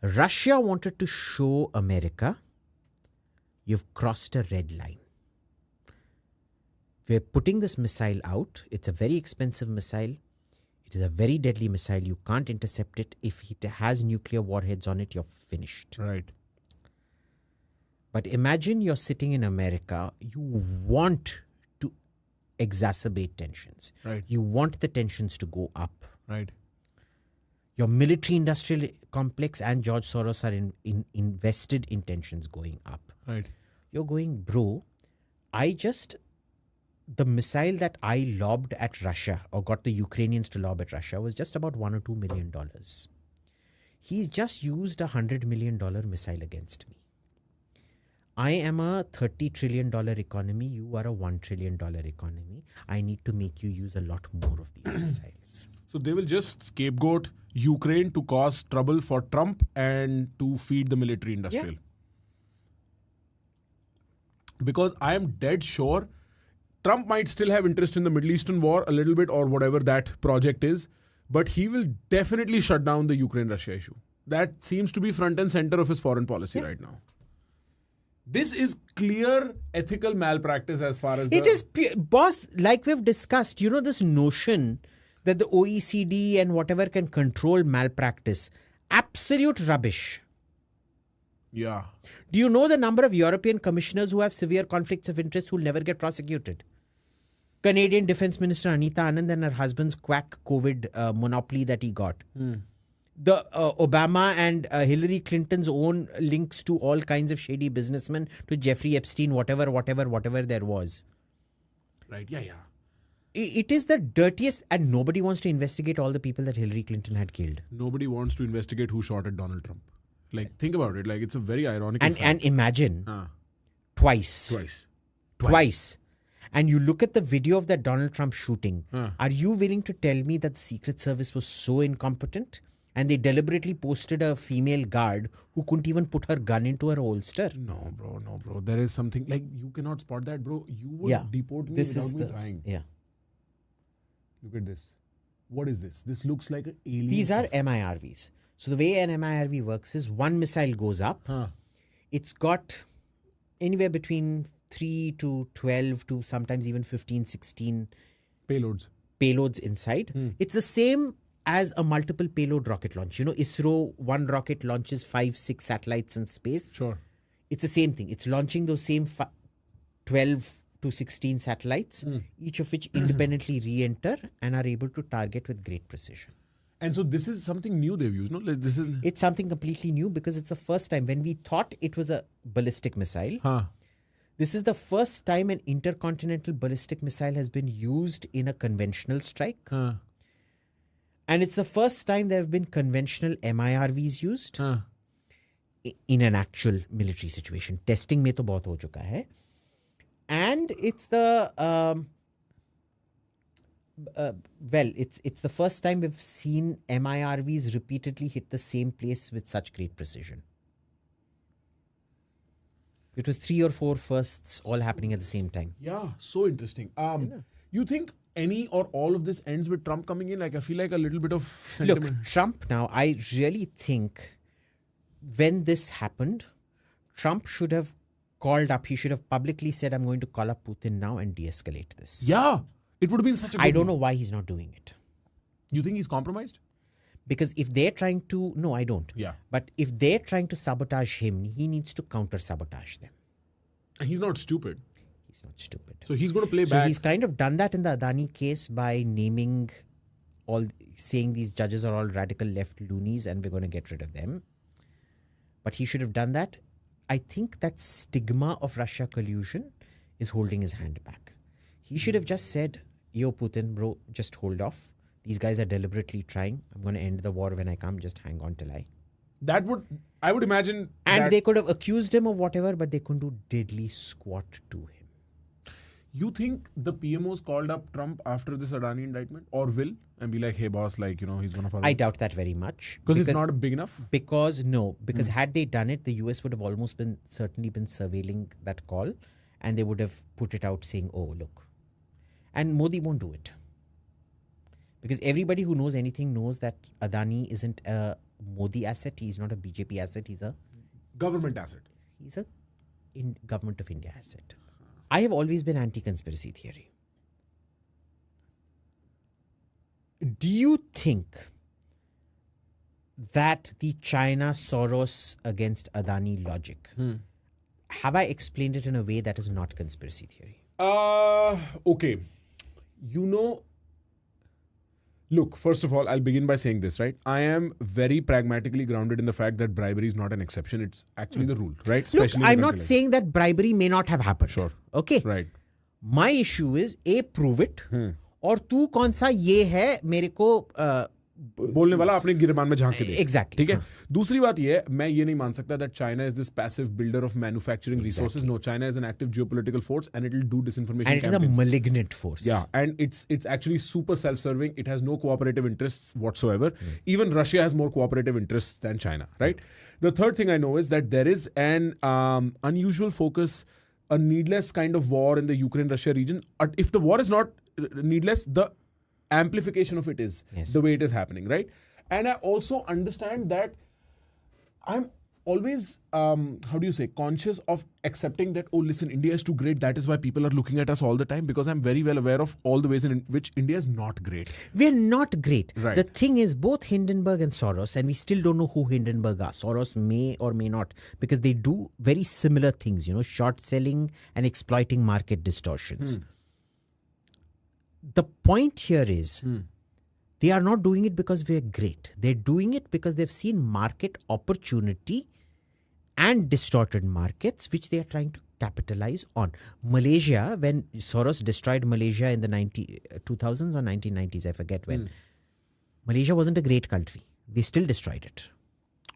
Russia wanted to show America, you've crossed a red line. We're putting this missile out. It's a very expensive missile. It is a very deadly missile. You can't intercept it. If it has nuclear warheads on it, you're finished. Right. But imagine you're sitting in America. You want to exacerbate tensions. Right. You want the tensions to go up. Right. Your military-industrial complex and George Soros are invested in tensions going up. Right. You're going, bro, the missile that I lobbed at Russia, or got the Ukrainians to lob at Russia, was just about $1 or $2 million. He's just used $100 million missile against me. I am a $30 trillion economy. You are a $1 trillion economy. I need to make you use a lot more of these missiles. So they will just scapegoat Ukraine to cause trouble for Trump and to feed the military industrial. Yeah. Because I am dead sure Trump might still have interest in the Middle Eastern war a little bit, or whatever that project is, but he will definitely shut down the Ukraine-Russia issue. That seems to be front and center of his foreign policy right now. This is clear ethical malpractice as far as It is, boss, like we've discussed, this notion that the OECD and whatever can control malpractice, absolute rubbish. Yeah. Do you know the number of European commissioners who have severe conflicts of interest who will never get prosecuted? Canadian Defence Minister Anita Anand and her husband's quack COVID monopoly that he got. the Obama and Hillary Clinton's own links to all kinds of shady businessmen, to Jeffrey Epstein, whatever there was. Right, yeah. It is the dirtiest, and nobody wants to investigate all the people that Hillary Clinton had killed. Nobody wants to investigate who shot at Donald Trump. Like, think about it. Like, it's a very ironic fact. And imagine, twice. And you look at the video of that Donald Trump shooting. Are you willing to tell me that the Secret Service was so incompetent and they deliberately posted a female guard who couldn't even put her gun into her holster? No, bro. There is something, like, you cannot spot that, bro. You would deport me without me trying. Yeah. Look at this. What is this? This looks like an alien. These are MIRVs. So the way an MIRV works is one missile goes up. It's got anywhere between 3 to 12 to sometimes even 15, 16 payloads inside. It's the same as a multiple payload rocket launch. You know, ISRO, one rocket launches 5-6 satellites in space. Sure. It's the same thing. It's launching those same 12 to 16 satellites, each of which independently re-enter and are able to target with great precision. And so this is something new they've used, no? Like, It's something completely new because it's the first time. When we thought it was a ballistic missile, this is the first time an intercontinental ballistic missile has been used in a conventional strike. And it's the first time there have been conventional MIRVs used in an actual military situation. Testing mein to bahut ho chuka hai. And it's the it's the first time we've seen MIRVs repeatedly hit the same place with such great precision. It was 3 or 4 firsts all happening at the same time. Yeah, so interesting. You think any or all of this ends with Trump coming in? Like, I feel like a little bit of sentiment. Look, Trump now, I really think when this happened, Trump should have called up. He should have publicly said, I'm going to call up Putin now and de-escalate this. Yeah, it would have been such a good I don't know why he's not doing it. You think he's compromised? Because if they're trying to... No, I don't. Yeah. But if they're trying to sabotage him, he needs to counter-sabotage them. And he's not stupid. He's not stupid. So he's going to play back. So he's kind of done that in the Adani case by saying these judges are all radical left loonies and we're going to get rid of them. But he should have done that. I think that stigma of Russia collusion is holding his hand back. He should have just said, yo, Putin, bro, just hold off. These guys are deliberately trying. I'm going to end the war when I come. Just hang on till I would imagine. And they could have accused him of whatever, but they couldn't do diddly squat to him. You think the PMOs called up Trump after this Adani indictment or will and be like, hey boss, like, you know, he's going to follow? I doubt that very much. Because it's not big enough? Because had they done it, the US would have almost certainly been surveilling that call and they would have put it out saying, oh, look. And Modi won't do it. Because everybody who knows anything knows that Adani isn't a Modi asset. He's not a BJP asset. He's a government asset. He's a government of India asset. I have always been anti-conspiracy theory. Do you think that the China Soros against Adani logic, have I explained it in a way that is not conspiracy theory? Okay. You know, look, first of all, I'll begin by saying this, right? I am very pragmatically grounded in the fact that bribery is not an exception. It's actually the rule, right? Especially look, I'm not saying that bribery may not have happened. Sure. Okay. Right. My issue is, A, prove it. और तू कौन सा ये है मेरे को बोलने वाला अपने गिरबान में झांक के दे. Exactly. ठीक है. दूसरी बात ये है, मैं ये नहीं मान सकता that China is this passive builder of manufacturing resources. No, China is an active geopolitical force and it will do disinformation and it campaigns. is a malignant force. Yeah, and it's actually super self-serving. It has no cooperative interests whatsoever. Even Russia has more cooperative interests than China, right? The third thing I know is that there is an unusual focus, a needless kind of war in the Ukraine-Russia region. If the war is not needless, the amplification of it is the way it is happening, right? And I also understand that I'm always, conscious of accepting that, oh, listen, India is too great. That is why people are looking at us all the time, because I'm very well aware of all the ways in which India is not great. We're not great. Right. The thing is, both Hindenburg and Soros, and we still don't know who Hindenburg are. Soros may or may not, because they do very similar things, short selling and exploiting market distortions. The point here is, They are not doing it because we're great. They're doing it because they've seen market opportunity and distorted markets, which they are trying to capitalize on. Malaysia, when Soros destroyed Malaysia in the 2000s or 1990s, I forget when, Malaysia wasn't a great country. They still destroyed it.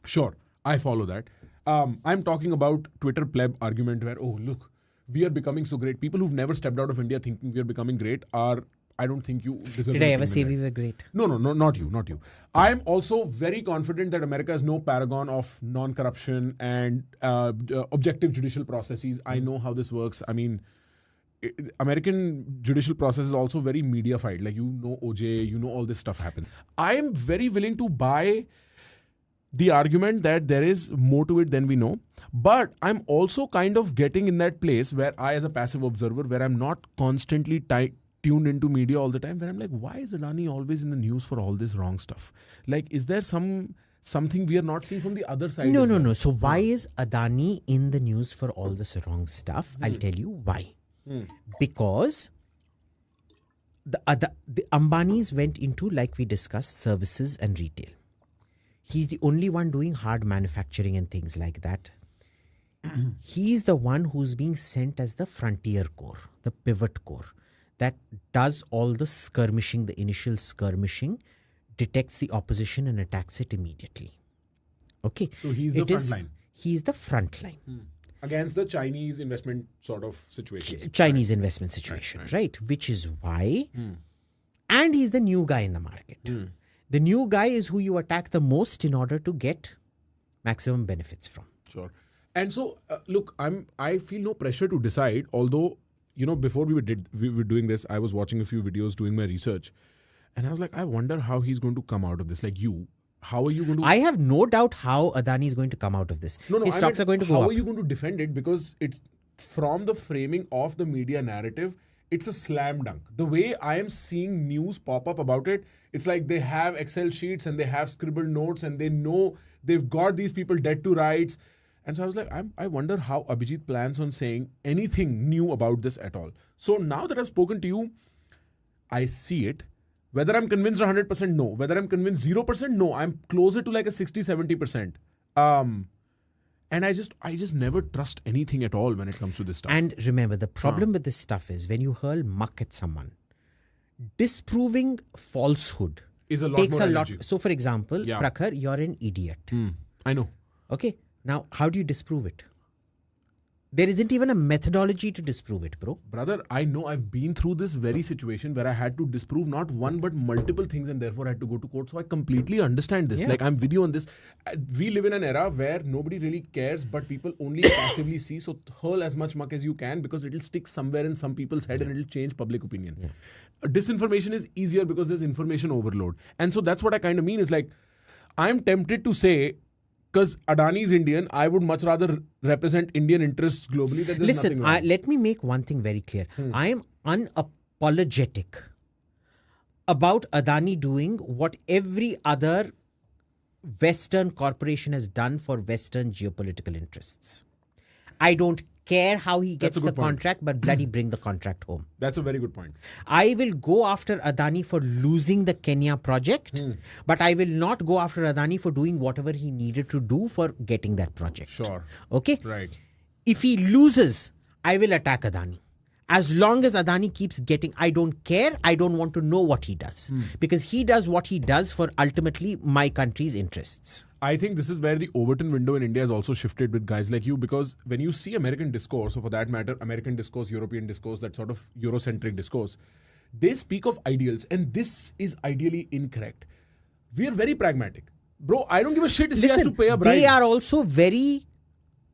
Sure, I follow that. I'm talking about Twitter pleb argument where, oh, look, we are becoming so great. People who've never stepped out of India thinking we are becoming great are, I don't think you deserve. Did I ever say we were great? No, not you. I'm also very confident that America is no paragon of non-corruption and objective judicial processes. I know how this works. I mean, American judicial process is also very media-fied. Like, OJ, all this stuff happens. I am very willing to buy the argument that there is more to it than we know. But I'm also kind of getting in that place where I, as a passive observer, where I'm not constantly tuned into media all the time, where I'm like, why is Adani always in the news for all this wrong stuff? Like, is there something we are not seeing from the other side? No. So why is Adani in the news for all this wrong stuff? I'll tell you why. Because the Ambanis went into, like we discussed, services and retail. He's the only one doing hard manufacturing and things like that. He's the one who's being sent as the frontier corps, the pivot corps, that does all the skirmishing, the initial skirmishing, detects the opposition and attacks it immediately. Okay. So he's the front line. He's the front line. Against the Chinese investment sort of situation. Chinese investment situation, right? Which is why. And he's the new guy in the market. The new guy is who you attack the most in order to get maximum benefits from. Sure. And so, look, I feel no pressure to decide, although, before we were doing this, I was watching a few videos, doing my research, and I was like, I wonder how he's going to come out of this. Like, how are you going to... I have no doubt how Adani is going to come out of this. His stocks are going to go up. How are you going to defend it? Because it's from the framing of the media narrative, it's a slam dunk. The way I am seeing news pop up about it, it's like they have Excel sheets and they have scribbled notes and they know they've got these people dead to rights. And so I was like, I wonder how Abhijit plans on saying anything new about this at all. So now that I've spoken to you, I see it. Whether I'm convinced 100%, no. Whether I'm convinced 0%, no. I'm closer to like a 60-70%. And I just never trust anything at all when it comes to this stuff. And remember, the problem with this stuff is when you hurl muck at someone, disproving falsehood is takes more a lot. energy. So, for example, Prakhar, you're an idiot. I know. Okay. Now, how do you disprove it? There isn't even a methodology to disprove it, bro. Brother, I know I've been through this very situation where I had to disprove not one but multiple things and therefore I had to go to court. So I completely understand this. Yeah. Like, I'm with you on this. We live in an era where nobody really cares but people only passively see. So hurl as much muck as you can because it'll stick somewhere in some people's head and it'll change public opinion. Disinformation is easier because there's information overload. And so that's what I kind of mean is like, I'm tempted to say, because Adani is Indian, I would much rather represent Indian interests globally. That there's nothing wrong. Let me make one thing very clear. I am unapologetic about Adani doing what every other Western corporation has done for Western geopolitical interests. I don't care how he gets the contract, but bloody bring the contract home. That's a very good point. I will go after Adani for losing the Kenya project, but I will not go after Adani for doing whatever he needed to do for getting that project. Sure. Okay? Right. If he loses, I will attack Adani. As long as Adani keeps getting, I don't care. I don't want to know what he does. Because he does what he does for ultimately my country's interests. I think this is where the Overton window in India has also shifted with guys like you, because when you see American discourse, or for that matter, American discourse, European discourse, that sort of Eurocentric discourse, they speak of ideals, and this is ideally incorrect. We are very pragmatic. Bro, I don't give a shit if he has to pay a bribe. They are also very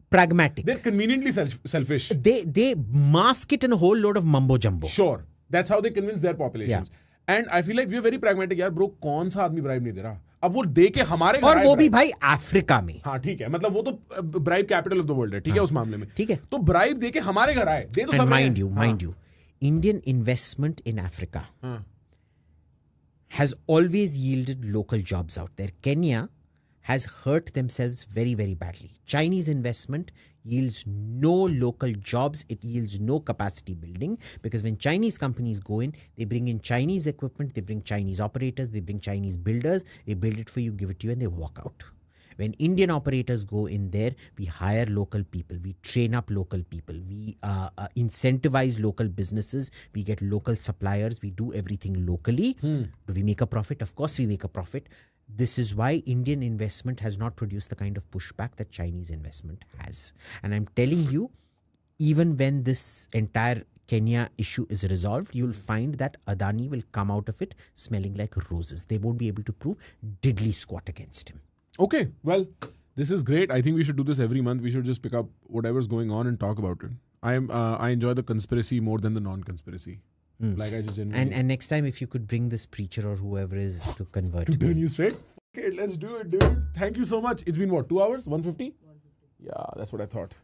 pragmatic. They're conveniently selfish. They mask it in a whole load of mumbo jumbo. Sure. That's how they convince their populations. And I feel like we are very pragmatic. यार bro, कौन सा आदमी bribe नहीं दे रहा? अब वो दे के हमारे घर और वो भी भाई अफ्रीका में. हाँ ठीक है. मतलब वो तो bribe capital of the world है. ठीक है उस मामले में. ठीक है. तो bribe दे के हमारे घर आए. दे तो सब. And mind you, Indian investment in Africa has always yielded local jobs out there. Kenya has hurt themselves very, very badly. Chinese investment yields no local jobs, it yields no capacity building, because when Chinese companies go in, they bring in Chinese equipment, they bring Chinese operators, they bring Chinese builders, they build it for you, give it to you, and they walk out. When Indian operators go in there, we hire local people, we train up local people, we incentivize local businesses, we get local suppliers, we do everything locally. Do we make a profit? Of course we make a profit. This is why Indian investment has not produced the kind of pushback that Chinese investment has. And I'm telling you, even when this entire Kenya issue is resolved, you'll find that Adani will come out of it smelling like roses. They won't be able to prove diddly squat against him. Okay, well, this is great. I think we should do this every month. We should just pick up whatever's going on and talk about it. I enjoy the conspiracy more than the non-conspiracy. Like I just genuinely... And next time, if you could bring this preacher or whoever is to convert to me. turn you straight? Okay, let's do it, dude. Thank you so much. It's been what, 2 hours? 150? 150. Yeah, that's what I thought.